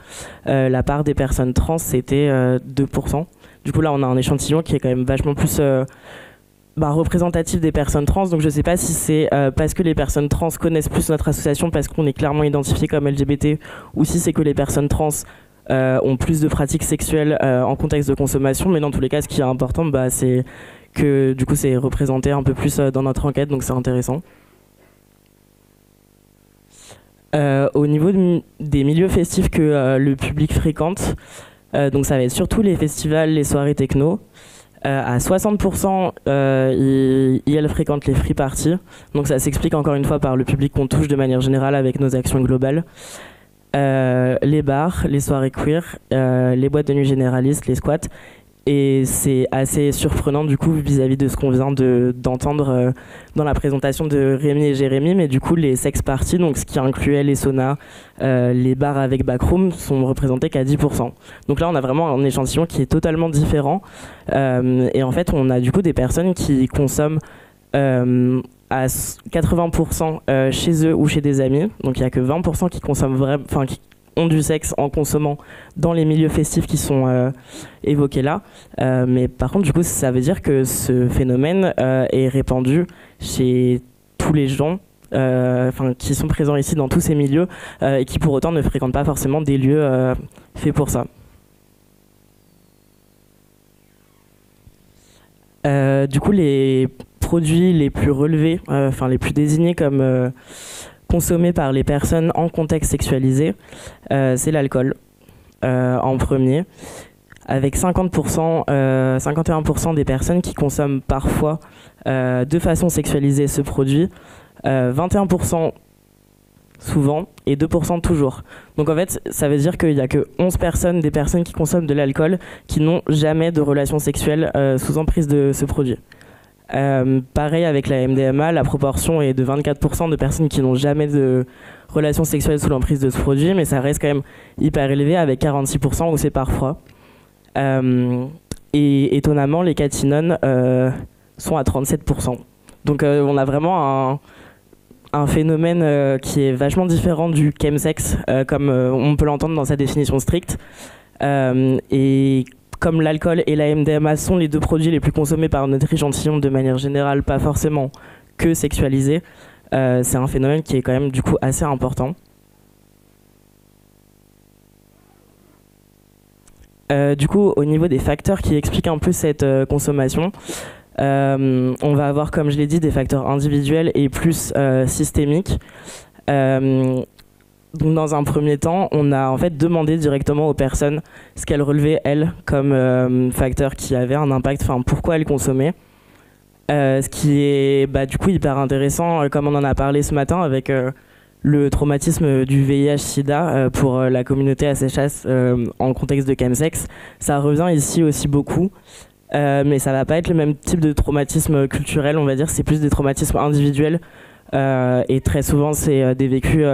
La part des personnes trans, c'était 2%. Du coup là, on a un échantillon qui est quand même vachement plus représentatif des personnes trans. Donc je ne sais pas si c'est parce que les personnes trans connaissent plus notre association parce qu'on est clairement identifié comme LGBT, ou si c'est que les personnes trans ont plus de pratiques sexuelles en contexte de consommation. Mais dans tous les cas, ce qui est important, c'est que du coup c'est représenté un peu plus dans notre enquête, donc c'est intéressant. Au niveau des milieux festifs que le public fréquente, donc ça va être surtout les festivals, les soirées techno. À 60%, ils fréquentent les free parties. Donc ça s'explique encore une fois par le public qu'on touche de manière générale avec nos actions globales. Les bars, les soirées queer, les boîtes de nuit généralistes, les squats. Et c'est assez surprenant du coup vis-à-vis de ce qu'on vient d'entendre dans la présentation de Rémi et Jérémy, mais du coup les sex parties, donc ce qui incluait les saunas, les bars avec backroom, sont représentés qu'à 10%. Donc là on a vraiment un échantillon qui est totalement différent, et en fait on a du coup des personnes qui consomment à 80% chez eux ou chez des amis, donc il n'y a que 20% qui consomment vraiment, qui ont du sexe en consommant dans les milieux festifs qui sont évoqués là. Mais par contre, du coup, ça veut dire que ce phénomène est répandu chez tous les gens qui sont présents ici dans tous ces milieux et qui pour autant ne fréquentent pas forcément des lieux faits pour ça. Du coup, les produits les plus relevés, les plus désignés comme consommés par les personnes en contexte sexualisé, c'est l'alcool en premier, avec 51% des personnes qui consomment parfois de façon sexualisée ce produit, 21% souvent et 2% toujours. Donc en fait, ça veut dire qu'il n'y a que 11 personnes des personnes qui consomment de l'alcool qui n'ont jamais de relation sexuelle sous emprise de ce produit. Pareil avec la MDMA, la proportion est de 24% de personnes qui n'ont jamais de relations sexuelles sous l'emprise de ce produit, mais ça reste quand même hyper élevé avec 46% où c'est parfois. Et étonnamment, les catinones sont à 37%. Donc on a vraiment un phénomène qui est vachement différent du chemsex, comme on peut l'entendre dans sa définition stricte. Et comme l'alcool et la MDMA sont les 2 produits les plus consommés par notre échantillon de manière générale, pas forcément que sexualisés, c'est un phénomène qui est quand même du coup assez important. Du coup, au niveau des facteurs qui expliquent un peu cette consommation, on va avoir, comme je l'ai dit, des facteurs individuels et plus systémiques. Donc dans un premier temps, on a en fait demandé directement aux personnes ce qu'elles relevaient elles comme facteur qui avait un impact, pourquoi elles consommaient. Ce qui est du coup hyper intéressant, comme on en a parlé ce matin avec le traumatisme du VIH/SIDA pour la communauté ACHS en contexte de chemsex. Ça revient ici aussi beaucoup, mais ça va pas être le même type de traumatisme culturel, on va dire, c'est plus des traumatismes individuels et très souvent c'est des vécus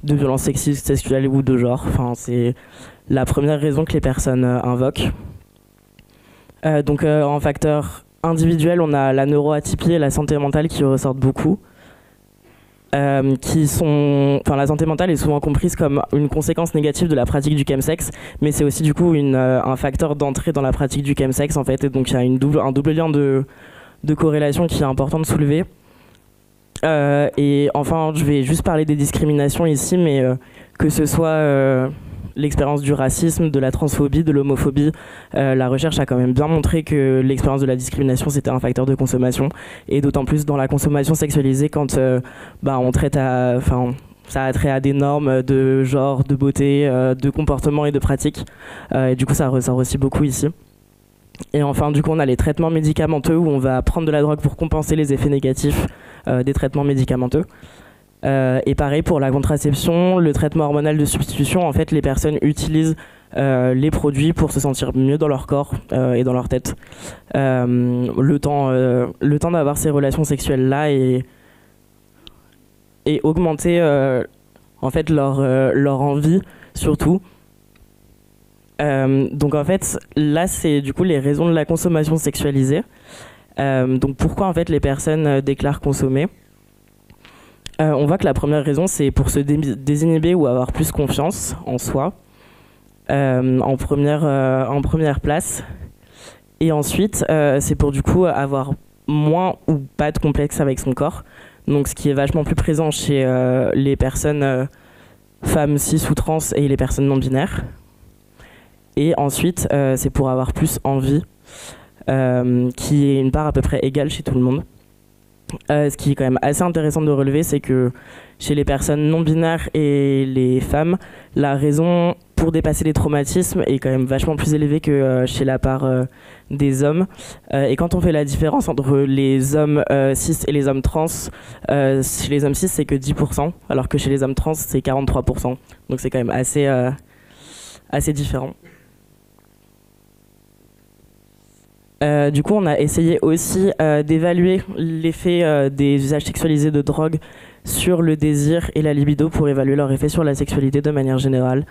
de violences sexistes, sexuelles ou de genre. C'est la première raison que les personnes invoquent. Donc en facteur individuel, on a la neuroatypie et la santé mentale qui ressortent beaucoup. La santé mentale est souvent comprise comme une conséquence négative de la pratique du chemsex, mais c'est aussi du coup un facteur d'entrée dans la pratique du chemsex en fait, et donc il y a un double lien de de corrélation qui est important de soulever. Et enfin, je vais juste parler des discriminations ici, mais que ce soit l'expérience du racisme, de la transphobie, de l'homophobie, la recherche a quand même bien montré que l'expérience de la discrimination, c'était un facteur de consommation, et d'autant plus dans la consommation sexualisée quand on traite ça a trait à des normes de genre, de beauté, de comportement et de pratique. Et du coup, ça ressort aussi beaucoup ici. Et enfin, du coup, on a les traitements médicamenteux où on va prendre de la drogue pour compenser les effets négatifs des traitements médicamenteux. Et pareil pour la contraception, le traitement hormonal de substitution, en fait, les personnes utilisent les produits pour se sentir mieux dans leur corps et dans leur tête. Le temps d'avoir ces relations sexuelles-là et augmenter en fait leur envie surtout. Donc en fait là c'est du coup les raisons de la consommation sexualisée. Donc pourquoi en fait les personnes déclarent consommer. On voit que la première raison c'est pour se désinhiber ou avoir plus confiance en soi en première place. Et ensuite c'est pour du coup avoir moins ou pas de complexe avec son corps. Donc ce qui est vachement plus présent chez les personnes femmes cis ou trans et les personnes non binaires. Et ensuite, c'est pour avoir plus envie, qui est une part à peu près égale chez tout le monde. Ce qui est quand même assez intéressant de relever, c'est que chez les personnes non binaires et les femmes, la raison pour dépasser les traumatismes est quand même vachement plus élevée que chez la part des hommes. Et quand on fait la différence entre les hommes cis et les hommes trans, chez les hommes cis c'est que 10%, alors que chez les hommes trans c'est 43%. Donc c'est quand même assez différent. Du coup, on a essayé aussi d'évaluer l'effet des usages sexualisés de drogue sur le désir et la libido pour évaluer leur effet sur la sexualité de manière générale.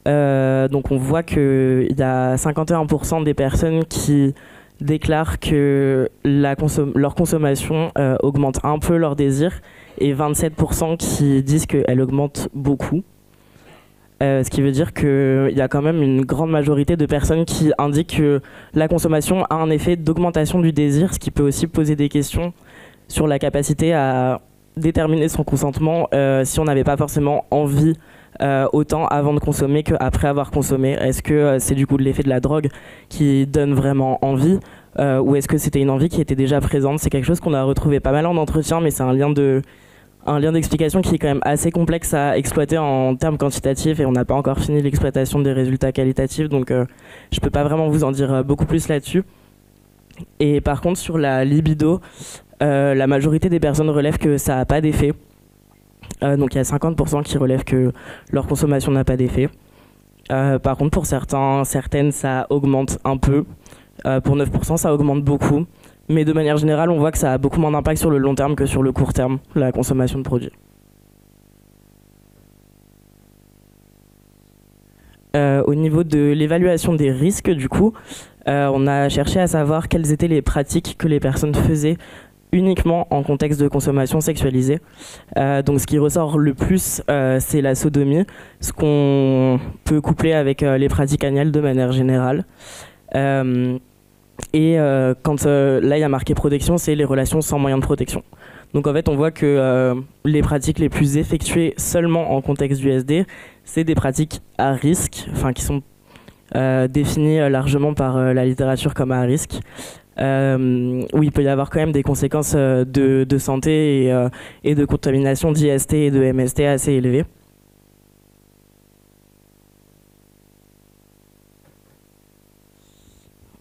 Donc on voit qu'il y a 51% des personnes qui déclarent que leur consommation augmente un peu leur désir et 27% qui disent qu'elle augmente beaucoup. Ce qui veut dire qu'il y a quand même une grande majorité de personnes qui indiquent que la consommation a un effet d'augmentation du désir, ce qui peut aussi poser des questions sur la capacité à déterminer son consentement si on n'avait pas forcément envie autant avant de consommer qu'après avoir consommé. Est-ce que c'est du coup de l'effet de la drogue qui donne vraiment envie ou est-ce que c'était une envie qui était déjà présente? C'est quelque chose qu'on a retrouvé pas mal en entretien, mais c'est un lien d'explication qui est quand même assez complexe à exploiter en termes quantitatifs et on n'a pas encore fini l'exploitation des résultats qualitatifs, donc je peux pas vraiment vous en dire beaucoup plus là-dessus. Et par contre sur la libido, la majorité des personnes relèvent que ça n'a pas d'effet. Donc il y a 50% qui relèvent que leur consommation n'a pas d'effet. Par contre pour certaines ça augmente un peu. Pour 9% ça augmente beaucoup. Mais de manière générale, on voit que ça a beaucoup moins d'impact sur le long terme que sur le court terme, la consommation de produits. Au niveau de l'évaluation des risques, du coup, on a cherché à savoir quelles étaient les pratiques que les personnes faisaient uniquement en contexte de consommation sexualisée. Donc ce qui ressort le plus, c'est la sodomie, ce qu'on peut coupler avec les pratiques anales de manière générale. Et quand là il y a marqué protection, c'est les relations sans moyen de protection. Donc en fait on voit que les pratiques les plus effectuées seulement en contexte du SD, c'est des pratiques à risque, enfin qui sont définies largement par la littérature comme à risque, où il peut y avoir quand même des conséquences de santé et de contamination d'IST et de MST assez élevées.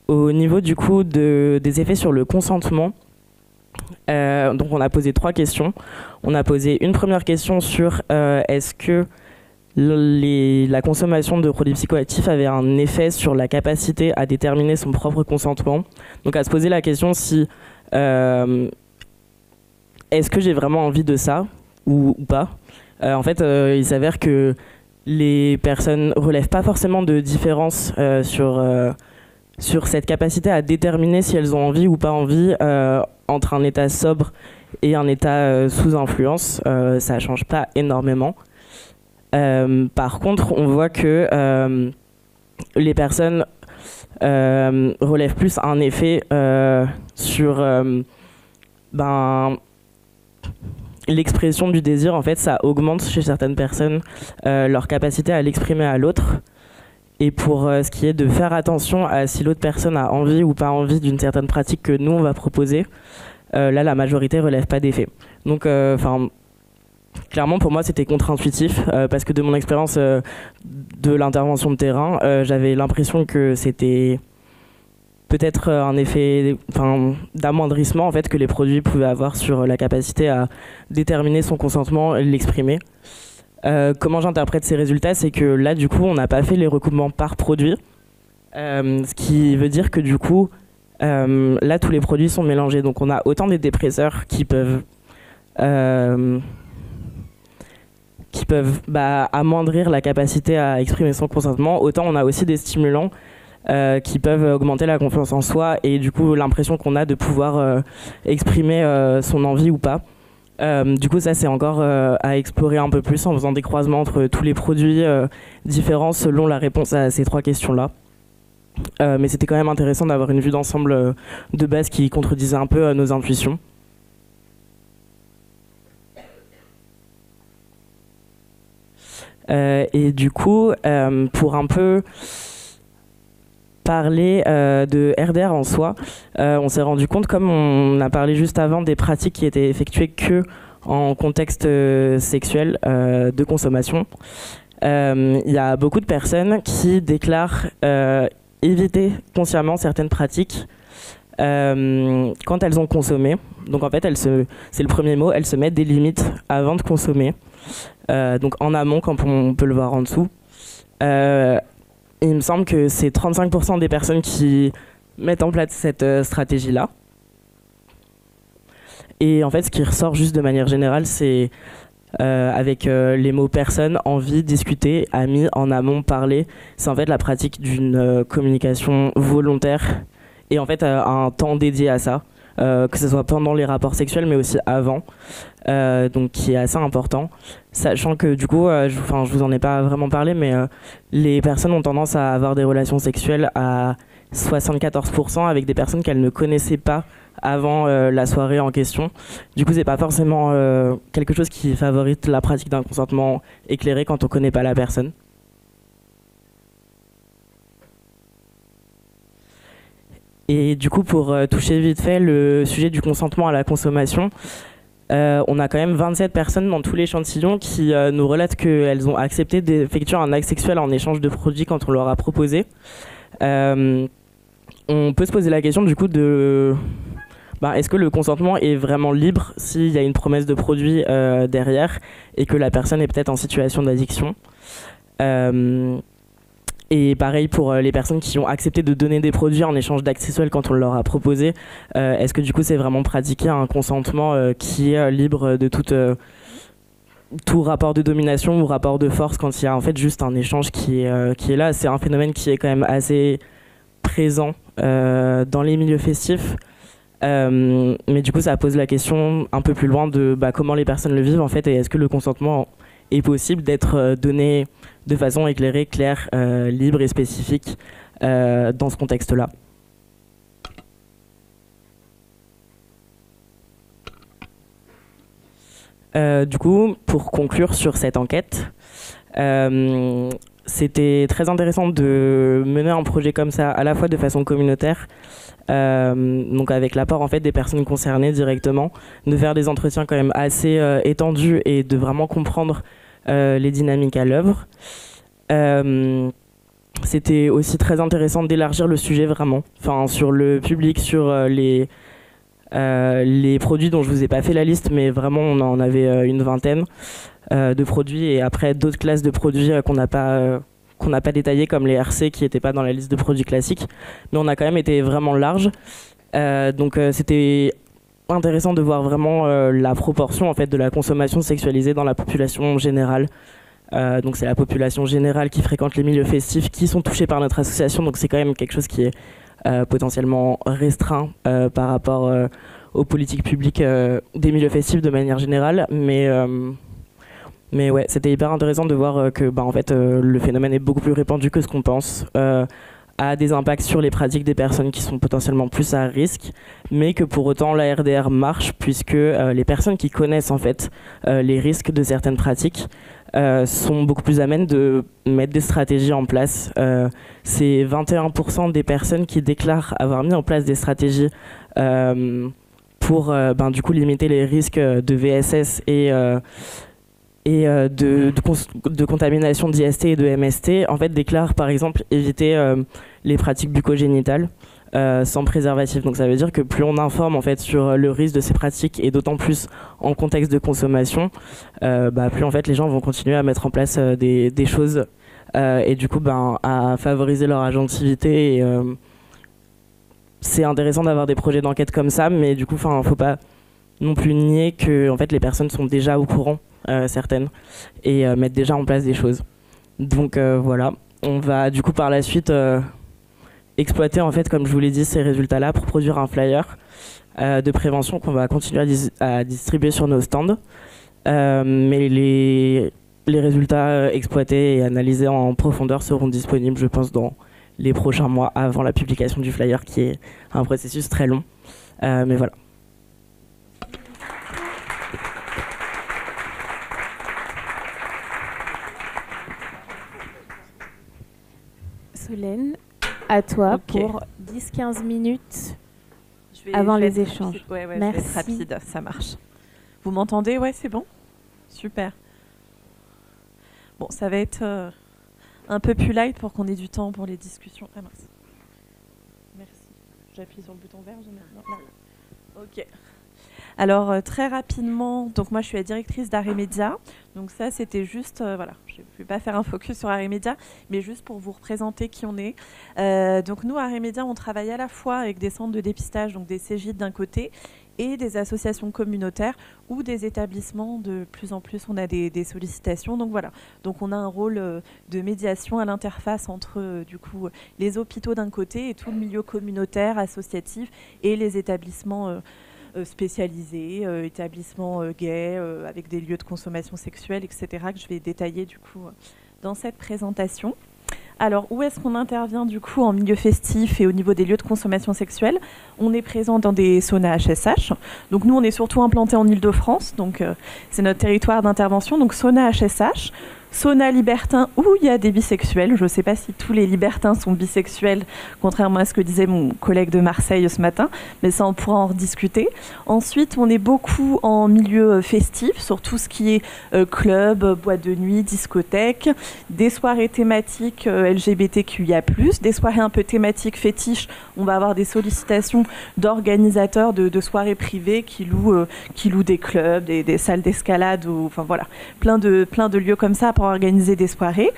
Au niveau du coup des effets sur le consentement, donc on a posé 3 questions. On a posé une première question sur est-ce que la consommation de produits psychoactifs avait un effet sur la capacité à déterminer son propre consentement. Donc à se poser la question si est-ce que j'ai vraiment envie de ça ou pas. En fait il s'avère que les personnes relèvent pas forcément de différence sur cette capacité à déterminer si elles ont envie ou pas envie entre un état sobre et un état sous influence. Ça change pas énormément. Par contre, on voit que les personnes relève plus un effet sur l'expression du désir. En fait, ça augmente chez certaines personnes leur capacité à l'exprimer à l'autre. Et pour ce qui est de faire attention à si l'autre personne a envie ou pas envie d'une certaine pratique que nous on va proposer, là la majorité relève pas d'effet. Donc clairement pour moi c'était contre-intuitif parce que de mon expérience de l'intervention de terrain, j'avais l'impression que c'était peut-être un effet d'amoindrissement en fait, que les produits pouvaient avoir sur la capacité à déterminer son consentement et l'exprimer. Comment j'interprète ces résultats, c'est que là, du coup, on n'a pas fait les recoupements par produit, ce qui veut dire que du coup, là, tous les produits sont mélangés. Donc, on a autant des dépresseurs qui peuvent amoindrir la capacité à exprimer son consentement, autant on a aussi des stimulants qui peuvent augmenter la confiance en soi et du coup l'impression qu'on a de pouvoir exprimer son envie ou pas. Du coup ça c'est encore à explorer un peu plus en faisant des croisements entre tous les produits différents selon la réponse à ces trois questions-là. Mais c'était quand même intéressant d'avoir une vue d'ensemble de base qui contredisait un peu nos intuitions. Et du coup, pour un peu parler de RDR en soi, on s'est rendu compte, comme on a parlé juste avant, des pratiques qui étaient effectuées que en contexte sexuel de consommation. Il y a beaucoup de personnes qui déclarent éviter consciemment certaines pratiques quand elles ont consommé. Donc en fait, c'est le premier mot, elles se mettent des limites avant de consommer. Donc en amont, comme on peut le voir en dessous. Il me semble que c'est 35% des personnes qui mettent en place cette stratégie-là. Et en fait, ce qui ressort juste de manière générale, c'est avec les mots personne, envie, discuter, ami, en amont, parler. C'est en fait la pratique d'une communication volontaire et en fait un temps dédié à ça, que ce soit pendant les rapports sexuels mais aussi avant, donc qui est assez important. Sachant que du coup, je vous en ai pas vraiment parlé, mais les personnes ont tendance à avoir des relations sexuelles à 74% avec des personnes qu'elles ne connaissaient pas avant la soirée en question. Du coup, c'est pas forcément quelque chose qui favorise la pratique d'un consentement éclairé quand on connaît pas la personne. Et du coup, pour toucher vite fait le sujet du consentement à la consommation, on a quand même 27 personnes dans tout l'échantillon qui nous relatent qu'elles ont accepté d'effectuer un acte sexuel en échange de produits quand on leur a proposé. On peut se poser la question du coup de est-ce que le consentement est vraiment libre s'il y a une promesse de produit derrière et que la personne est peut-être en situation d'addiction. Et pareil pour les personnes qui ont accepté de donner des produits en échange d'actes sexuels quand on leur a proposé. Est-ce que du coup c'est vraiment pratiquer un consentement qui est libre de tout rapport de domination ou rapport de force quand il y a en fait juste un échange qui est là. C'est un phénomène qui est quand même assez présent dans les milieux festifs. Mais du coup ça pose la question un peu plus loin de comment les personnes le vivent en fait, et est-ce que le consentement est possible d'être donné de façon éclairée, claire, libre et spécifique dans ce contexte-là. Du coup, pour conclure sur cette enquête, c'était très intéressant de mener un projet comme ça, à la fois de façon communautaire, donc avec l'apport en fait des personnes concernées directement, de faire des entretiens quand même assez étendus et de vraiment comprendre les dynamiques à l'œuvre. C'était aussi très intéressant d'élargir le sujet vraiment, sur le public, sur les produits dont je vous ai pas fait la liste, mais vraiment on en avait une vingtaine de produits, et après d'autres classes de produits qu'on n'a pas détaillées, comme les RC qui n'étaient pas dans la liste de produits classiques, mais on a quand même été vraiment large. Donc c'était intéressant de voir vraiment la proportion en fait de la consommation sexualisée dans la population générale. Donc c'est la population générale qui fréquente les milieux festifs qui sont touchés par notre association, donc c'est quand même quelque chose qui est potentiellement restreint par rapport aux politiques publiques des milieux festifs de manière générale, mais ouais, c'était hyper intéressant de voir que en fait le phénomène est beaucoup plus répandu que ce qu'on pense, a des impacts sur les pratiques des personnes qui sont potentiellement plus à risque, mais que pour autant la RDR marche puisque les personnes qui connaissent en fait les risques de certaines pratiques sont beaucoup plus amènes de mettre des stratégies en place. C'est 21% des personnes qui déclarent avoir mis en place des stratégies pour du coup limiter les risques de VSS et de contamination d'IST et de MST, en fait, déclarent par exemple éviter les pratiques bucco-génitales sans préservatif. Donc ça veut dire que plus on informe en fait sur le risque de ces pratiques et d'autant plus en contexte de consommation, plus en fait les gens vont continuer à mettre en place des choses et du coup à favoriser leur agentivité. Et, c'est intéressant d'avoir des projets d'enquête comme ça, mais du coup, faut pas non plus nier que en fait les personnes sont déjà au courant, certaines, et mettent déjà en place des choses. Donc voilà, on va du coup par la suite exploiter en fait, comme je vous l'ai dit, ces résultats-là pour produire un flyer de prévention qu'on va continuer à distribuer sur nos stands. Mais les résultats exploités et analysés en profondeur seront disponibles, je pense, dans les prochains mois avant la publication du flyer, qui est un processus très long. Mais voilà. Solène, à toi pour 10-15 minutes avant les échanges. Ouais, merci. Je vais être rapide, ça marche. Vous m'entendez? Ouais, c'est bon? Super. Bon, ça va être un peu plus light pour qu'on ait du temps pour les discussions. Ah mince. Merci. J'appuie sur le bouton vert. Ok. Alors, très rapidement, donc moi je suis la directrice d'Aremedia. Donc ça, c'était juste, voilà, je ne vais pas faire un focus sur Aremedia, mais juste pour vous représenter qui on est. Donc nous, Aremedia, on travaille à la fois avec des centres de dépistage, donc des CGID d'un côté, et des associations communautaires ou des établissements. De plus en plus, on a des sollicitations. Donc voilà, donc on a un rôle de médiation à l'interface entre du coup les hôpitaux d'un côté et tout le milieu communautaire, associatif et les établissements spécialisés, établissements gays, avec des lieux de consommation sexuelle, etc., que je vais détailler du coup dans cette présentation. Alors, où est-ce qu'on intervient du coup en milieu festif et au niveau des lieux de consommation sexuelle? On est présent dans des saunas HSH. Donc nous, on est surtout implanté en Île-de-France, donc c'est notre territoire d'intervention. Donc sauna HSH, sauna libertin où il y a des bisexuels. Je ne sais pas si tous les libertins sont bisexuels, contrairement à ce que disait mon collègue de Marseille ce matin, mais ça, on pourra en rediscuter. Ensuite, on est beaucoup en milieu festif, sur tout ce qui est club, boîte de nuit, discothèque, des soirées thématiques LGBTQIA+, des soirées un peu thématiques fétiches. On va avoir des sollicitations d'organisateurs de soirées privées qui louent des clubs, des salles d'escalade, enfin voilà, plein de lieux comme ça pour organiser des soirées.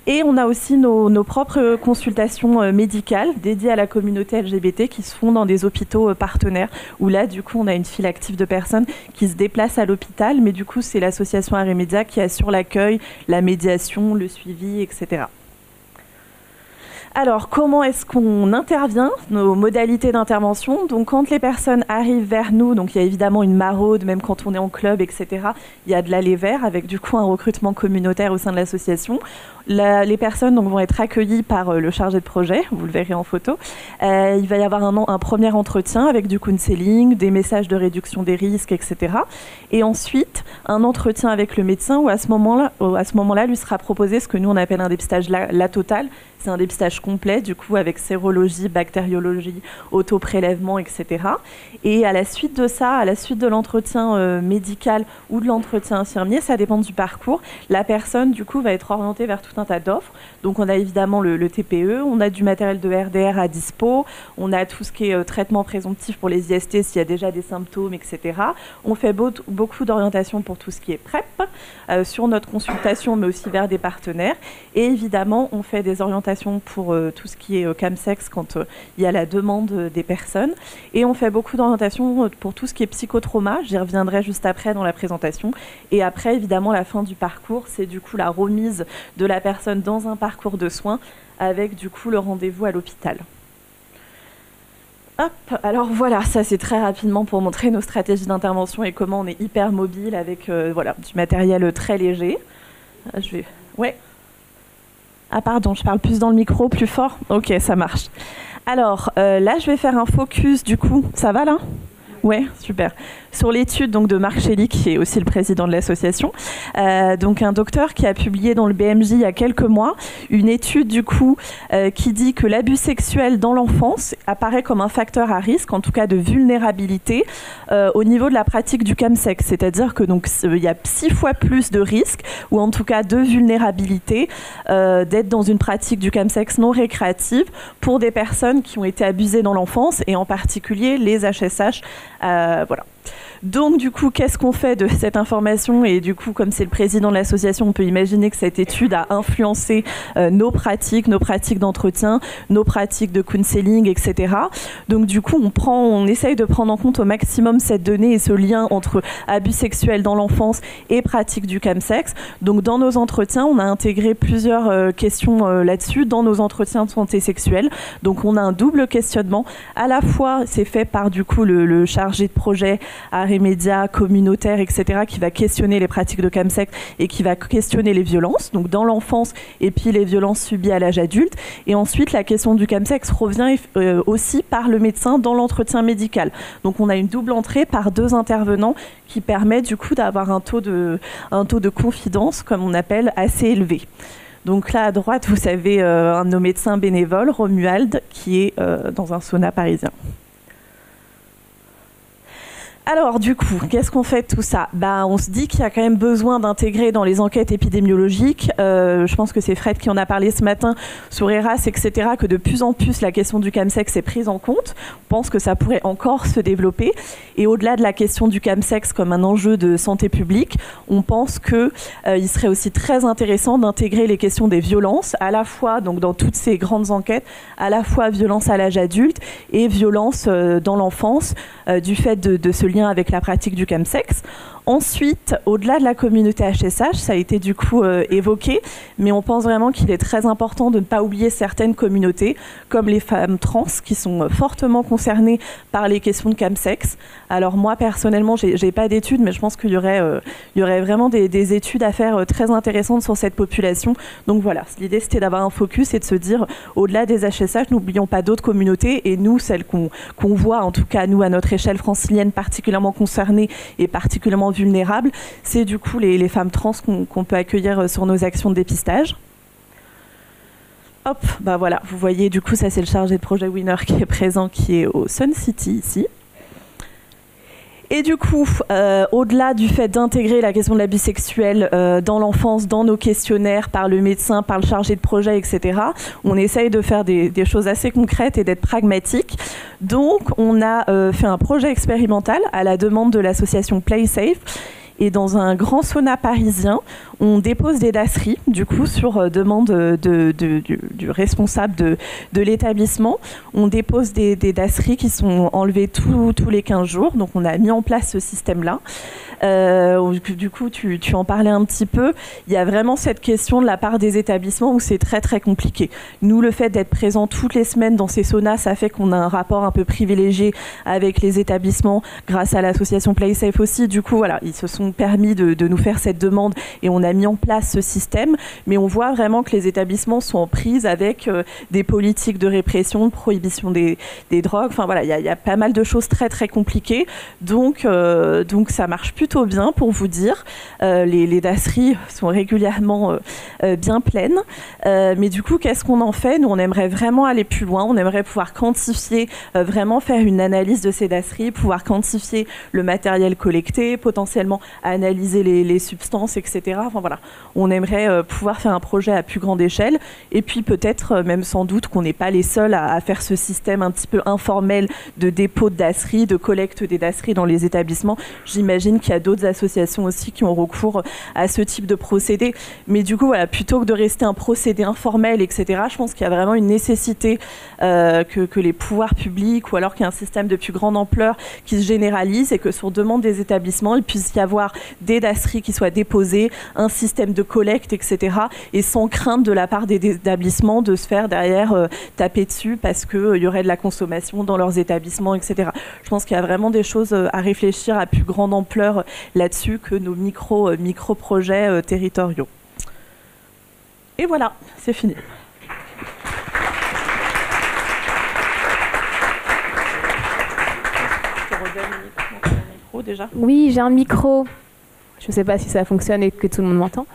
Et on a aussi nos propres consultations médicales dédiées à la communauté LGBT qui se font dans des hôpitaux partenaires, où là, du coup, on a une file active de personnes qui se déplacent à l'hôpital, mais du coup, c'est l'association Aremedia qui assure l'accueil, la médiation, le suivi, etc. Alors, comment est-ce qu'on intervient? Nos modalités d'intervention. Donc, quand les personnes arrivent vers nous, donc il y a évidemment une maraude, même quand on est en club, etc. Il y a de l'aller vers, avec du coup un recrutement communautaire au sein de l'association. Les personnes donc, vont être accueillies par le chargé de projet, vous le verrez en photo. Il va y avoir un premier entretien avec du counseling, des messages de réduction des risques, etc. Et ensuite, un entretien avec le médecin où à ce moment-là, lui sera proposé ce que nous on appelle un dépistage la totale. C'est un dépistage complet, du coup, avec sérologie, bactériologie, autoprélèvement, etc. Et à la suite de ça, à la suite de l'entretien médical ou de l'entretien infirmier, ça dépend du parcours, la personne, du coup, va être orientée vers tout un tas d'offres. Donc, on a évidemment le TPE, on a du matériel de RDR à dispo, on a tout ce qui est traitement présomptif pour les IST s'il y a déjà des symptômes, etc. On fait beaucoup d'orientation pour tout ce qui est PrEP, sur notre consultation, mais aussi vers des partenaires. Et évidemment, on fait des orientations pour tout ce qui est camsex quand il y a la demande des personnes. Et on fait beaucoup d'orientations pour tout ce qui est psychotrauma. J'y reviendrai juste après dans la présentation. Et après, évidemment, la fin du parcours, c'est du coup la remise de la personne dans un parcours de soins avec du coup le rendez-vous à l'hôpital. Hop, alors voilà, ça c'est très rapidement pour montrer nos stratégies d'intervention et comment on est hyper mobile avec voilà, du matériel très léger. Ouais. Ah pardon, je parle plus dans le micro, plus fort. Ok, ça marche. Alors là, je vais faire un focus du coup. Ça va là ? Ouais, super. Sur l'étude donc de Marc Chély, qui est aussi le président de l'association, donc un docteur qui a publié dans le BMJ il y a quelques mois une étude du coup qui dit que l'abus sexuel dans l'enfance apparaît comme un facteur à risque, en tout cas de vulnérabilité, au niveau de la pratique du chemsex, c'est-à-dire que donc il y a 6 fois plus de risques ou en tout cas de vulnérabilité d'être dans une pratique du chemsex non récréative pour des personnes qui ont été abusées dans l'enfance et en particulier les HSH. Voilà. Donc du coup, qu'est-ce qu'on fait de cette information ? Et du coup, comme c'est le président de l'association, on peut imaginer que cette étude a influencé nos pratiques d'entretien, nos pratiques de counseling, etc. Donc du coup, on essaye de prendre en compte au maximum cette donnée et ce lien entre abus sexuels dans l'enfance et pratique du chemsex. Donc dans nos entretiens, on a intégré plusieurs questions là-dessus dans nos entretiens de santé sexuelle. Donc on a un double questionnement. À la fois, c'est fait par du coup le chargé de projet arts et médias, communautaires, etc., qui va questionner les pratiques de chemsex et qui va questionner les violences, donc dans l'enfance et puis les violences subies à l'âge adulte. Et ensuite, la question du chemsex revient aussi par le médecin dans l'entretien médical. Donc on a une double entrée par 2 intervenants qui permet du coup d'avoir un taux de confidence, comme on appelle, assez élevé. Donc là, à droite, vous avez un de nos médecins bénévoles, Romuald, qui est dans un sauna parisien. Alors du coup, qu'est-ce qu'on fait de tout ça ? On se dit qu'il y a quand même besoin d'intégrer dans les enquêtes épidémiologiques, je pense que c'est Fred qui en a parlé ce matin sur ERAS, etc., que de plus en plus la question du chemsex est prise en compte. On pense que ça pourrait encore se développer. Et au-delà de la question du chemsex comme un enjeu de santé publique, on pense qu'il serait aussi très intéressant d'intégrer les questions des violences, à la fois donc, dans toutes ces grandes enquêtes, à la fois violence à l'âge adulte et violence dans l'enfance, du fait de ce lien avec la pratique du chemsex. Ensuite, au-delà de la communauté HSH, ça a été du coup évoqué, mais on pense vraiment qu'il est très important de ne pas oublier certaines communautés, comme les femmes trans, qui sont fortement concernées par les questions de chemsex. Alors moi, personnellement, j'ai pas d'études, mais je pense qu'il y aurait vraiment des études à faire très intéressantes sur cette population. Donc voilà, l'idée c'était d'avoir un focus et de se dire, au-delà des HSH, n'oublions pas d'autres communautés, et nous, celles qu'on voit, en tout cas nous, à notre échelle francilienne, particulièrement concernées et particulièrement vulnérables, c'est du coup les femmes trans qu'on peut accueillir sur nos actions de dépistage. Hop, voilà, vous voyez, du coup, ça c'est le chargé de projet Winner qui est présent, qui est au Sun City ici. Et du coup, au-delà du fait d'intégrer la question de l'abus sexuel dans l'enfance, dans nos questionnaires, par le médecin, par le chargé de projet, etc., on essaye de faire des choses assez concrètes et d'être pragmatique. Donc, on a fait un projet expérimental à la demande de l'association PlaySafe. Et dans un grand sauna parisien, on dépose des dasseries, du coup, sur demande du responsable de l'établissement. On dépose des dasseries qui sont enlevées tous les 15 jours. Donc, on a mis en place ce système-là. Du coup, tu en parlais un petit peu. Il y a vraiment cette question de la part des établissements où c'est très, très compliqué. Nous, le fait d'être présent toutes les semaines dans ces saunas, ça fait qu'on a un rapport un peu privilégié avec les établissements grâce à l'association PlaySafe aussi. Du coup, voilà, ils se sont permis de nous faire cette demande et on a mis en place ce système. Mais on voit vraiment que les établissements sont en prise avec des politiques de répression, de prohibition des drogues. Enfin, voilà, il y a pas mal de choses très, très compliquées. Donc ça marche plutôt bien pour vous dire. Les dasseries sont régulièrement bien pleines. Mais du coup, qu'est-ce qu'on en fait ? Nous, on aimerait vraiment aller plus loin. On aimerait pouvoir quantifier, vraiment faire une analyse de ces dasseries, pouvoir quantifier le matériel collecté, potentiellement analyser les substances, etc. Enfin voilà, on aimerait pouvoir faire un projet à plus grande échelle. Et puis peut-être, même sans doute, qu'on n'est pas les seuls à faire ce système un petit peu informel de dépôt de dasseries, de collecte des dasseries dans les établissements. J'imagine qu'il y a d'autres associations aussi qui ont recours à ce type de procédé. Mais du coup, voilà, plutôt que de rester un procédé informel, etc., je pense qu'il y a vraiment une nécessité que les pouvoirs publics, ou alors qu'il y a un système de plus grande ampleur qui se généralise et que sur demande des établissements, il puisse y avoir des dasseries qui soient déposées, un système de collecte, etc., et sans crainte de la part des établissements de se faire derrière taper dessus parce qu'il y aurait de la consommation dans leurs établissements, etc. Je pense qu'il y a vraiment des choses à réfléchir à plus grande ampleur là-dessus que nos micro-projets territoriaux. Et voilà, c'est fini. Déjà. Oui, j'ai un micro. Je ne sais pas si ça fonctionne et que tout le monde m'entend.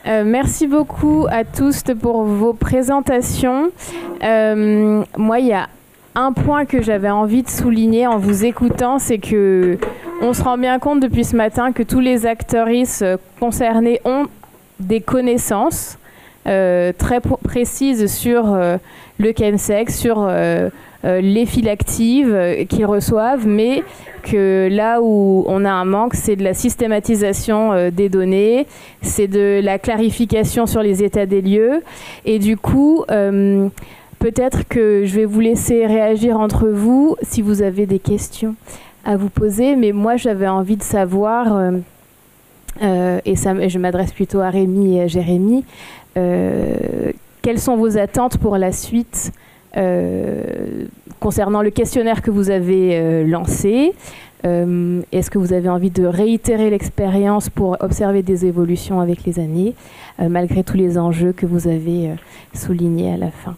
Merci beaucoup à tous pour vos présentations. Moi, il y a un point que j'avais envie de souligner en vous écoutant, c'est que on se rend bien compte depuis ce matin que tous les acteuristes concernés ont des connaissances très précises sur le chemsex, sur les files actives qu'ils reçoivent, mais que là où on a un manque, c'est de la systématisation des données, c'est de la clarification sur les états des lieux. Et du coup, peut-être que je vais vous laisser réagir entre vous si vous avez des questions à vous poser. Mais moi, j'avais envie de savoir, et je m'adresse plutôt à Rémi et à Jérémy, quelles sont vos attentes pour la suite concernant le questionnaire que vous avez lancé? Est-ce que vous avez envie de réitérer l'expérience pour observer des évolutions avec les années, malgré tous les enjeux que vous avez soulignés à la fin?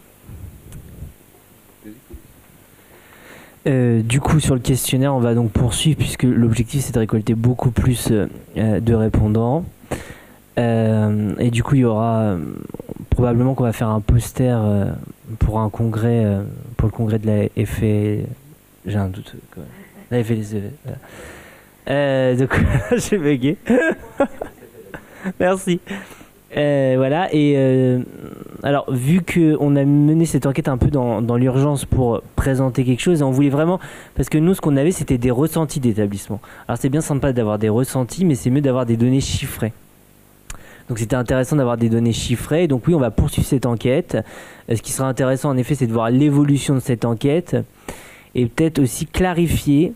Du coup, sur le questionnaire, on va donc poursuivre puisque l'objectif c'est de récolter beaucoup plus de répondants. Et du coup, il y aura probablement qu'on va faire un poster pour un congrès, pour le congrès de la FE. J'ai un doute. La FLSE. Donc, j'ai bugué. Merci. Voilà. Et alors, vu qu'on a mené cette enquête un peu dans l'urgence pour présenter quelque chose, et on voulait vraiment, parce que nous, ce qu'on avait, c'était des ressentis d'établissement. Alors, c'est bien sympa d'avoir des ressentis, mais c'est mieux d'avoir des données chiffrées. Donc c'était intéressant d'avoir des données chiffrées. Donc oui, on va poursuivre cette enquête. Ce qui sera intéressant en effet, c'est de voir l'évolution de cette enquête et peut-être aussi clarifier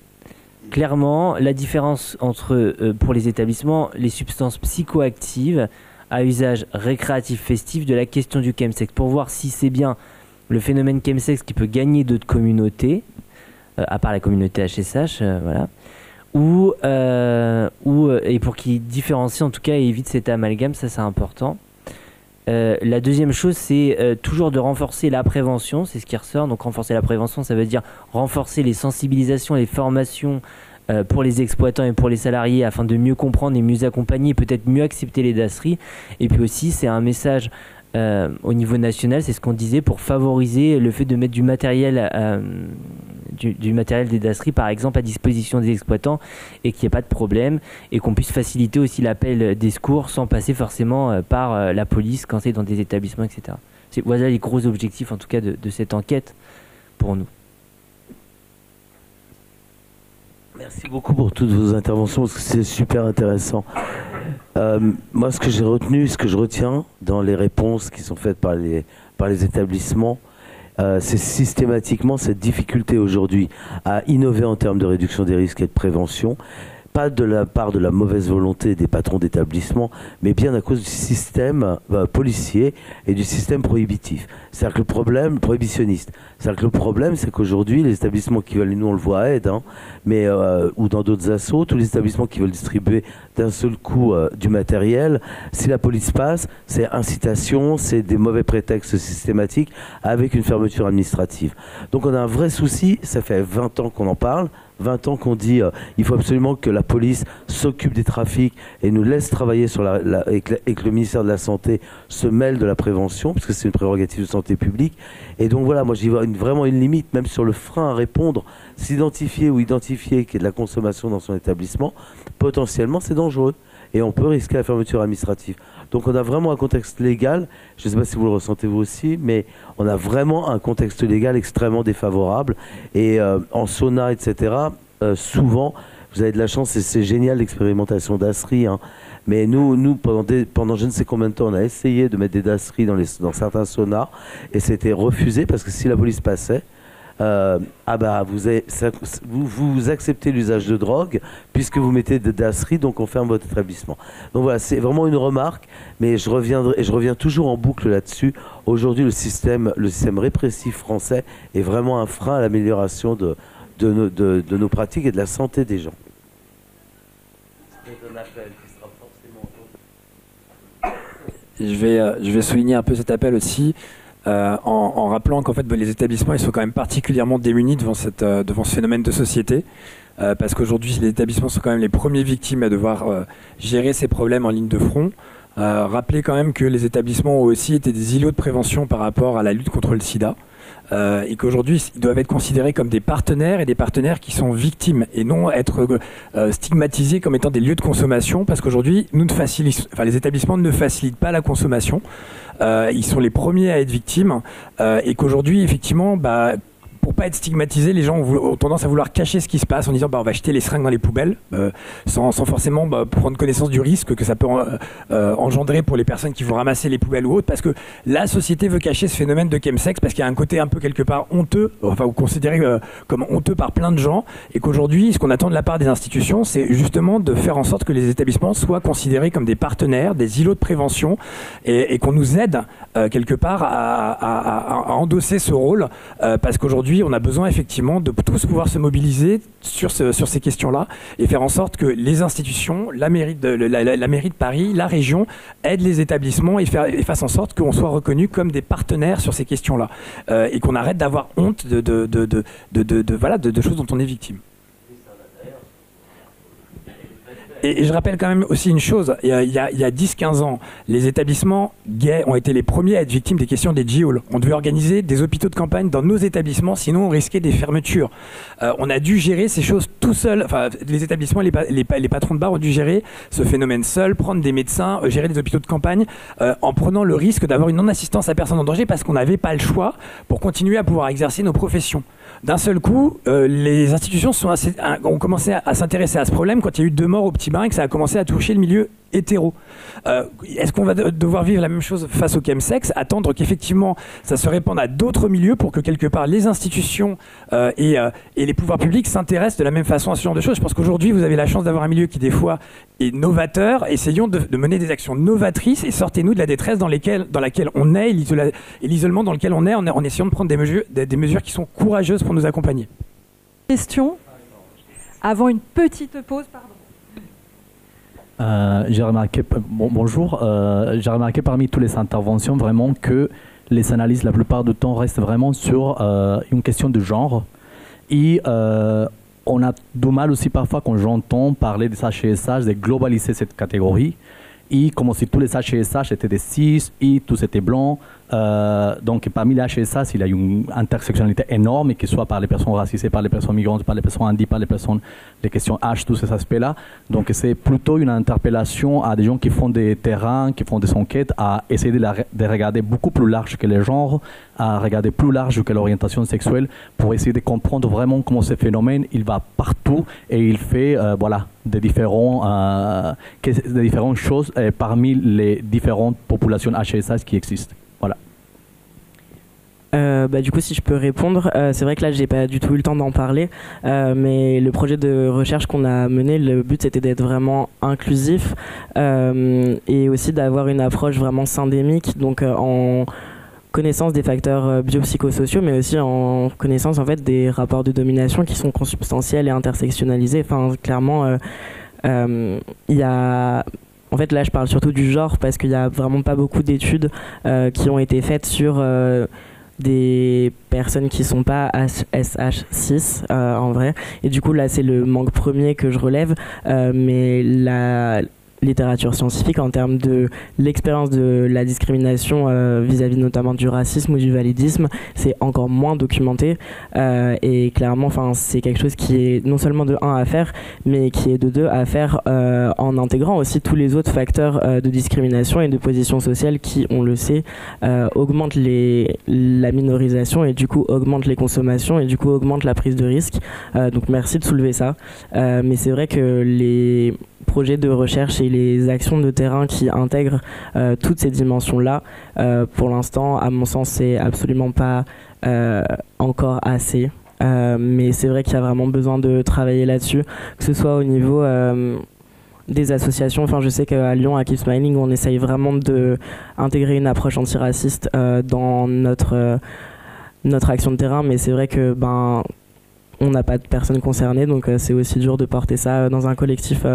clairement la différence entre, pour les établissements, les substances psychoactives à usage récréatif festif de la question du chemsex, pour voir si c'est bien le phénomène chemsex qui peut gagner d'autres communautés, à part la communauté HSH, voilà. Et pour qu'il différencie en tout cas et évite cet amalgame, ça c'est important. La deuxième chose, c'est toujours de renforcer la prévention, c'est ce qui ressort. Donc renforcer la prévention, ça veut dire renforcer les sensibilisations, les formations pour les exploitants et pour les salariés afin de mieux comprendre et mieux accompagner, peut-être mieux accepter les DASRI. Et puis aussi, c'est un message au niveau national, c'est ce qu'on disait, pour favoriser le fait de mettre du matériel du matériel des DASRI par exemple à disposition des exploitants et qu'il n'y ait pas de problème et qu'on puisse faciliter aussi l'appel des secours sans passer forcément par la police quand c'est dans des établissements, etc. Voilà les gros objectifs en tout cas de cette enquête pour nous. Merci beaucoup pour toutes vos interventions parce que c'est super intéressant. Moi ce que j'ai retenu, ce que je retiens dans les réponses qui sont faites par les établissements, c'est systématiquement cette difficulté aujourd'hui à innover en termes de réduction des risques et de prévention, pas de la part de la mauvaise volonté des patrons d'établissement, mais bien à cause du système policier et du système prohibitif. C'est-à-dire que le problème, prohibitionniste, c'est-à-dire que le problème, c'est qu'aujourd'hui, les établissements qui veulent, et nous on le voit à Aide, mais, ou dans d'autres assos, tous les établissements qui veulent distribuer d'un seul coup du matériel, si la police passe, c'est incitation, c'est des mauvais prétextes systématiques avec une fermeture administrative. Donc on a un vrai souci, ça fait 20 ans qu'on en parle, 20 ans qu'on dit il faut absolument que la police s'occupe des trafics et nous laisse travailler sur et que le ministère de la Santé se mêle de la prévention, parce que c'est une prérogative de santé publique. Et donc voilà, moi j'y vois vraiment une limite, même sur le frein à répondre, s'identifier ou identifier qu'il y a de la consommation dans son établissement, potentiellement c'est dangereux. Et on peut risquer la fermeture administrative. Donc on a vraiment un contexte légal, je ne sais pas si vous le ressentez vous aussi, mais on a vraiment un contexte légal extrêmement défavorable. Et en sauna, etc., souvent, vous avez de la chance, et c'est génial l'expérimentation d'ASRI, mais nous pendant je ne sais combien de temps, on a essayé de mettre des DASRI dans certains saunas, et c'était refusé, parce que si la police passait, vous acceptez l'usage de drogue puisque vous mettez des DASRI, donc on ferme votre établissement. Donc voilà, c'est vraiment une remarque, mais je reviens toujours en boucle là-dessus. Aujourd'hui, le système répressif français est vraiment un frein à l'amélioration de nos pratiques et de la santé des gens. je vais souligner un peu cet appel aussi, en rappelant qu'en fait les établissements ils sont quand même particulièrement démunis devant ce phénomène de société. Parce qu'aujourd'hui, les établissements sont quand même les premiers victimes à devoir gérer ces problèmes en ligne de front. Rappelez quand même que les établissements ont aussi été des îlots de prévention par rapport à la lutte contre le sida. Et qu'aujourd'hui, ils doivent être considérés comme des partenaires et des partenaires qui sont victimes et non être stigmatisés comme étant des lieux de consommation parce qu'aujourd'hui, les établissements ne facilitent pas la consommation. Ils sont les premiers à être victimes et qu'aujourd'hui, effectivement, pour pas être stigmatisés, les gens ont tendance à vouloir cacher ce qui se passe en disant on va jeter les seringues dans les poubelles sans forcément prendre connaissance du risque que ça peut engendrer pour les personnes qui vont ramasser les poubelles ou autres, parce que la société veut cacher ce phénomène de chemsex parce qu'il y a un côté un peu quelque part honteux, ou considéré comme honteux par plein de gens, et qu'aujourd'hui ce qu'on attend de la part des institutions c'est justement de faire en sorte que les établissements soient considérés comme des partenaires, des îlots de prévention et qu'on nous aide quelque part à endosser ce rôle parce qu'aujourd'hui on a besoin effectivement de tous pouvoir se mobiliser sur ces questions-là et faire en sorte que les institutions, la mairie de Paris, la région aident les établissements et fassent en sorte qu'on soit reconnus comme des partenaires sur ces questions-là et qu'on arrête d'avoir honte de choses dont on est victime. Et je rappelle quand même aussi une chose, il y a 10-15 ans, les établissements gays ont été les premiers à être victimes des questions des GIOL. On devait organiser des hôpitaux de campagne dans nos établissements, sinon on risquait des fermetures. On a dû gérer ces choses tout seul, enfin les établissements, les patrons de bar ont dû gérer ce phénomène seul, prendre des médecins, gérer des hôpitaux de campagne, en prenant le risque d'avoir une non-assistance à personne en danger parce qu'on n'avait pas le choix pour continuer à pouvoir exercer nos professions. D'un seul coup, les institutions ont commencé à s'intéresser à ce problème quand il y a eu 2 morts au Petit Bain et que ça a commencé à toucher le milieu hétéro. Est-ce qu'on va devoir vivre la même chose face au chemsex, attendre qu'effectivement ça se répande à d'autres milieux pour que quelque part les institutions et les pouvoirs publics s'intéressent de la même façon à ce genre de choses? Je pense qu'aujourd'hui vous avez la chance d'avoir un milieu qui des fois est novateur. Essayons de mener des actions novatrices et sortez-nous de la détresse dans laquelle on est et l'isolement dans lequel on est en essayant de prendre des mesures qui sont courageuses pour nous accompagner. Question avant une petite pause, pardon. J'ai remarqué, bonjour, j'ai remarqué parmi toutes les interventions vraiment que les analyses la plupart du temps restent vraiment sur une question de genre et on a du mal aussi parfois quand j'entends parler des HSH de globaliser cette catégorie et comme si tous les HSH étaient des cis et tous étaient blancs. Donc parmi les HSH, il y a une intersectionnalité énorme, que ce soit par les personnes racisées, par les personnes migrantes, par les personnes handies, par les questions H, tous ces aspects-là. Donc c'est plutôt une interpellation à des gens qui font des terrains, qui font des enquêtes, à essayer de regarder beaucoup plus large que les genres, à regarder plus large que l'orientation sexuelle, pour essayer de comprendre vraiment comment ce phénomène, il va partout et il fait des différentes choses parmi les différentes populations HSH qui existent. Voilà. Du coup, si je peux répondre, c'est vrai que là, j'ai pas du tout eu le temps d'en parler, mais le projet de recherche qu'on a mené, le but c'était d'être vraiment inclusif et aussi d'avoir une approche vraiment syndémique, donc en connaissance des facteurs biopsychosociaux, mais aussi en connaissance en fait des rapports de domination qui sont consubstantiels et intersectionnalisés. Enfin, clairement, il y a en fait, là, je parle surtout du genre parce qu'il n'y a vraiment pas beaucoup d'études qui ont été faites sur des personnes qui ne sont pas SH6 en vrai. Et du coup, là, c'est le manque premier que je relève. Mais la littérature scientifique en termes de l'expérience de la discrimination vis-à-vis notamment du racisme ou du validisme, c'est encore moins documenté et clairement c'est quelque chose qui est non seulement de 1 à faire, mais qui est de 2 à faire en intégrant aussi tous les autres facteurs de discrimination et de position sociale qui, on le sait, augmentent la minorisation et du coup augmentent les consommations et du coup augmentent la prise de risque. Donc merci de soulever ça. Mais c'est vrai que les projets de recherche et les actions de terrain qui intègrent toutes ces dimensions-là, pour l'instant, à mon sens, c'est absolument pas encore assez. Mais c'est vrai qu'il y a vraiment besoin de travailler là-dessus, que ce soit au niveau des associations. Enfin, je sais qu'à Lyon, à Keep Smiling, on essaye vraiment d'intégrer une approche antiraciste dans notre action de terrain, mais c'est vrai que on n'a pas de personnes concernées, donc c'est aussi dur de porter ça dans un collectif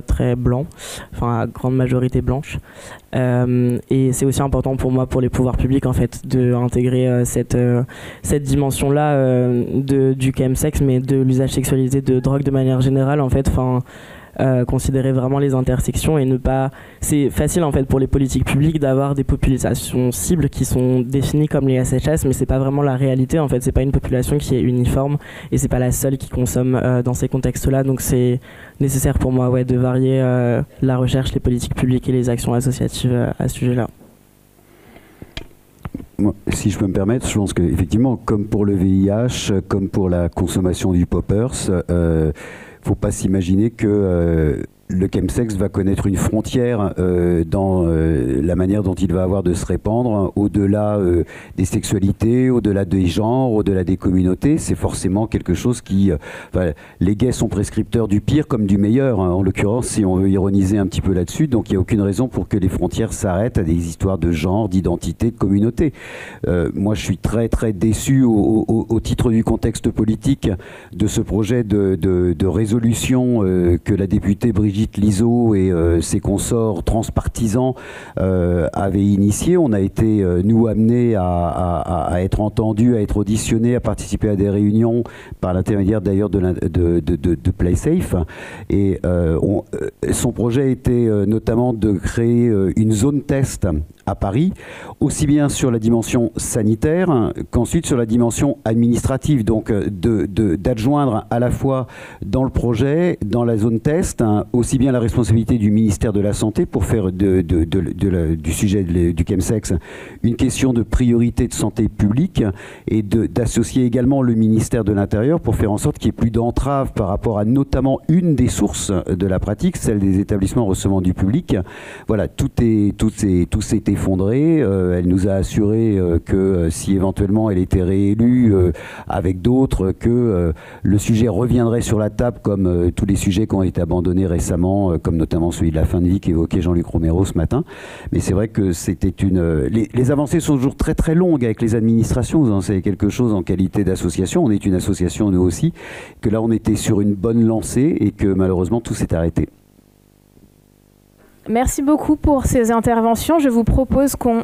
très blanc, enfin à grande majorité blanche. Et c'est aussi important pour moi, pour les pouvoirs publics en fait, d'intégrer cette dimension-là du chemsex, mais de l'usage sexualisé de drogue de manière générale en fait. Considérer vraiment les intersections et ne pas... C'est facile en fait pour les politiques publiques d'avoir des populations cibles qui sont définies comme les SHS, mais c'est pas vraiment la réalité en fait. C'est pas une population qui est uniforme et c'est pas la seule qui consomme dans ces contextes-là. Donc c'est nécessaire pour moi de varier la recherche, les politiques publiques et les actions associatives à ce sujet-là. Si je peux me permettre, je pense qu'effectivement, comme pour le VIH, comme pour la consommation du poppers, faut pas s'imaginer que le chemsex va connaître une frontière dans la manière dont il va avoir de se répandre, au-delà des sexualités, au-delà des genres, au-delà des communautés. C'est forcément quelque chose qui... les gays sont prescripteurs du pire comme du meilleur, hein, en l'occurrence, si on veut ironiser un petit peu là-dessus. Donc il n'y a aucune raison pour que les frontières s'arrêtent à des histoires de genre, d'identité, de communauté. Moi, je suis très, très déçu au titre du contexte politique de ce projet de résolution que la députée Brigitte Liso et ses consorts transpartisans avaient initié. On a été, nous, amenés à être entendus, à être auditionnés, à participer à des réunions par l'intermédiaire d'ailleurs de PlaySafe. Et son projet était notamment de créer une zone test à Paris, aussi bien sur la dimension sanitaire qu'ensuite sur la dimension administrative, donc d'adjoindre à la fois dans le projet, dans la zone test, aussi bien la responsabilité du ministère de la Santé pour faire du sujet du chemsex une question de priorité de santé publique et d'associer également le ministère de l'Intérieur pour faire en sorte qu'il n'y ait plus d'entraves par rapport à notamment une des sources de la pratique, celle des établissements recevant du public. Voilà, tout s'est effondré. Elle nous a assuré que si éventuellement elle était réélue avec d'autres, que le sujet reviendrait sur la table comme tous les sujets qui ont été abandonnés récemment, comme notamment celui de la fin de vie qu'évoquait Jean-Luc Romero ce matin. Mais c'est vrai que c'était les avancées sont toujours très très longues avec les administrations. Vous en savez quelque chose en qualité d'association. On est une association nous aussi, que là on était sur une bonne lancée et que malheureusement tout s'est arrêté. Merci beaucoup pour ces interventions. Je vous propose qu'on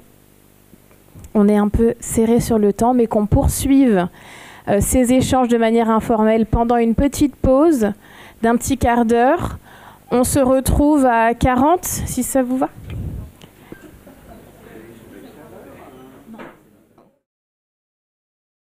est un peu serré sur le temps, mais qu'on poursuive ces échanges de manière informelle pendant une petite pause d'un petit quart d'heure. On se retrouve à 40, si ça vous va.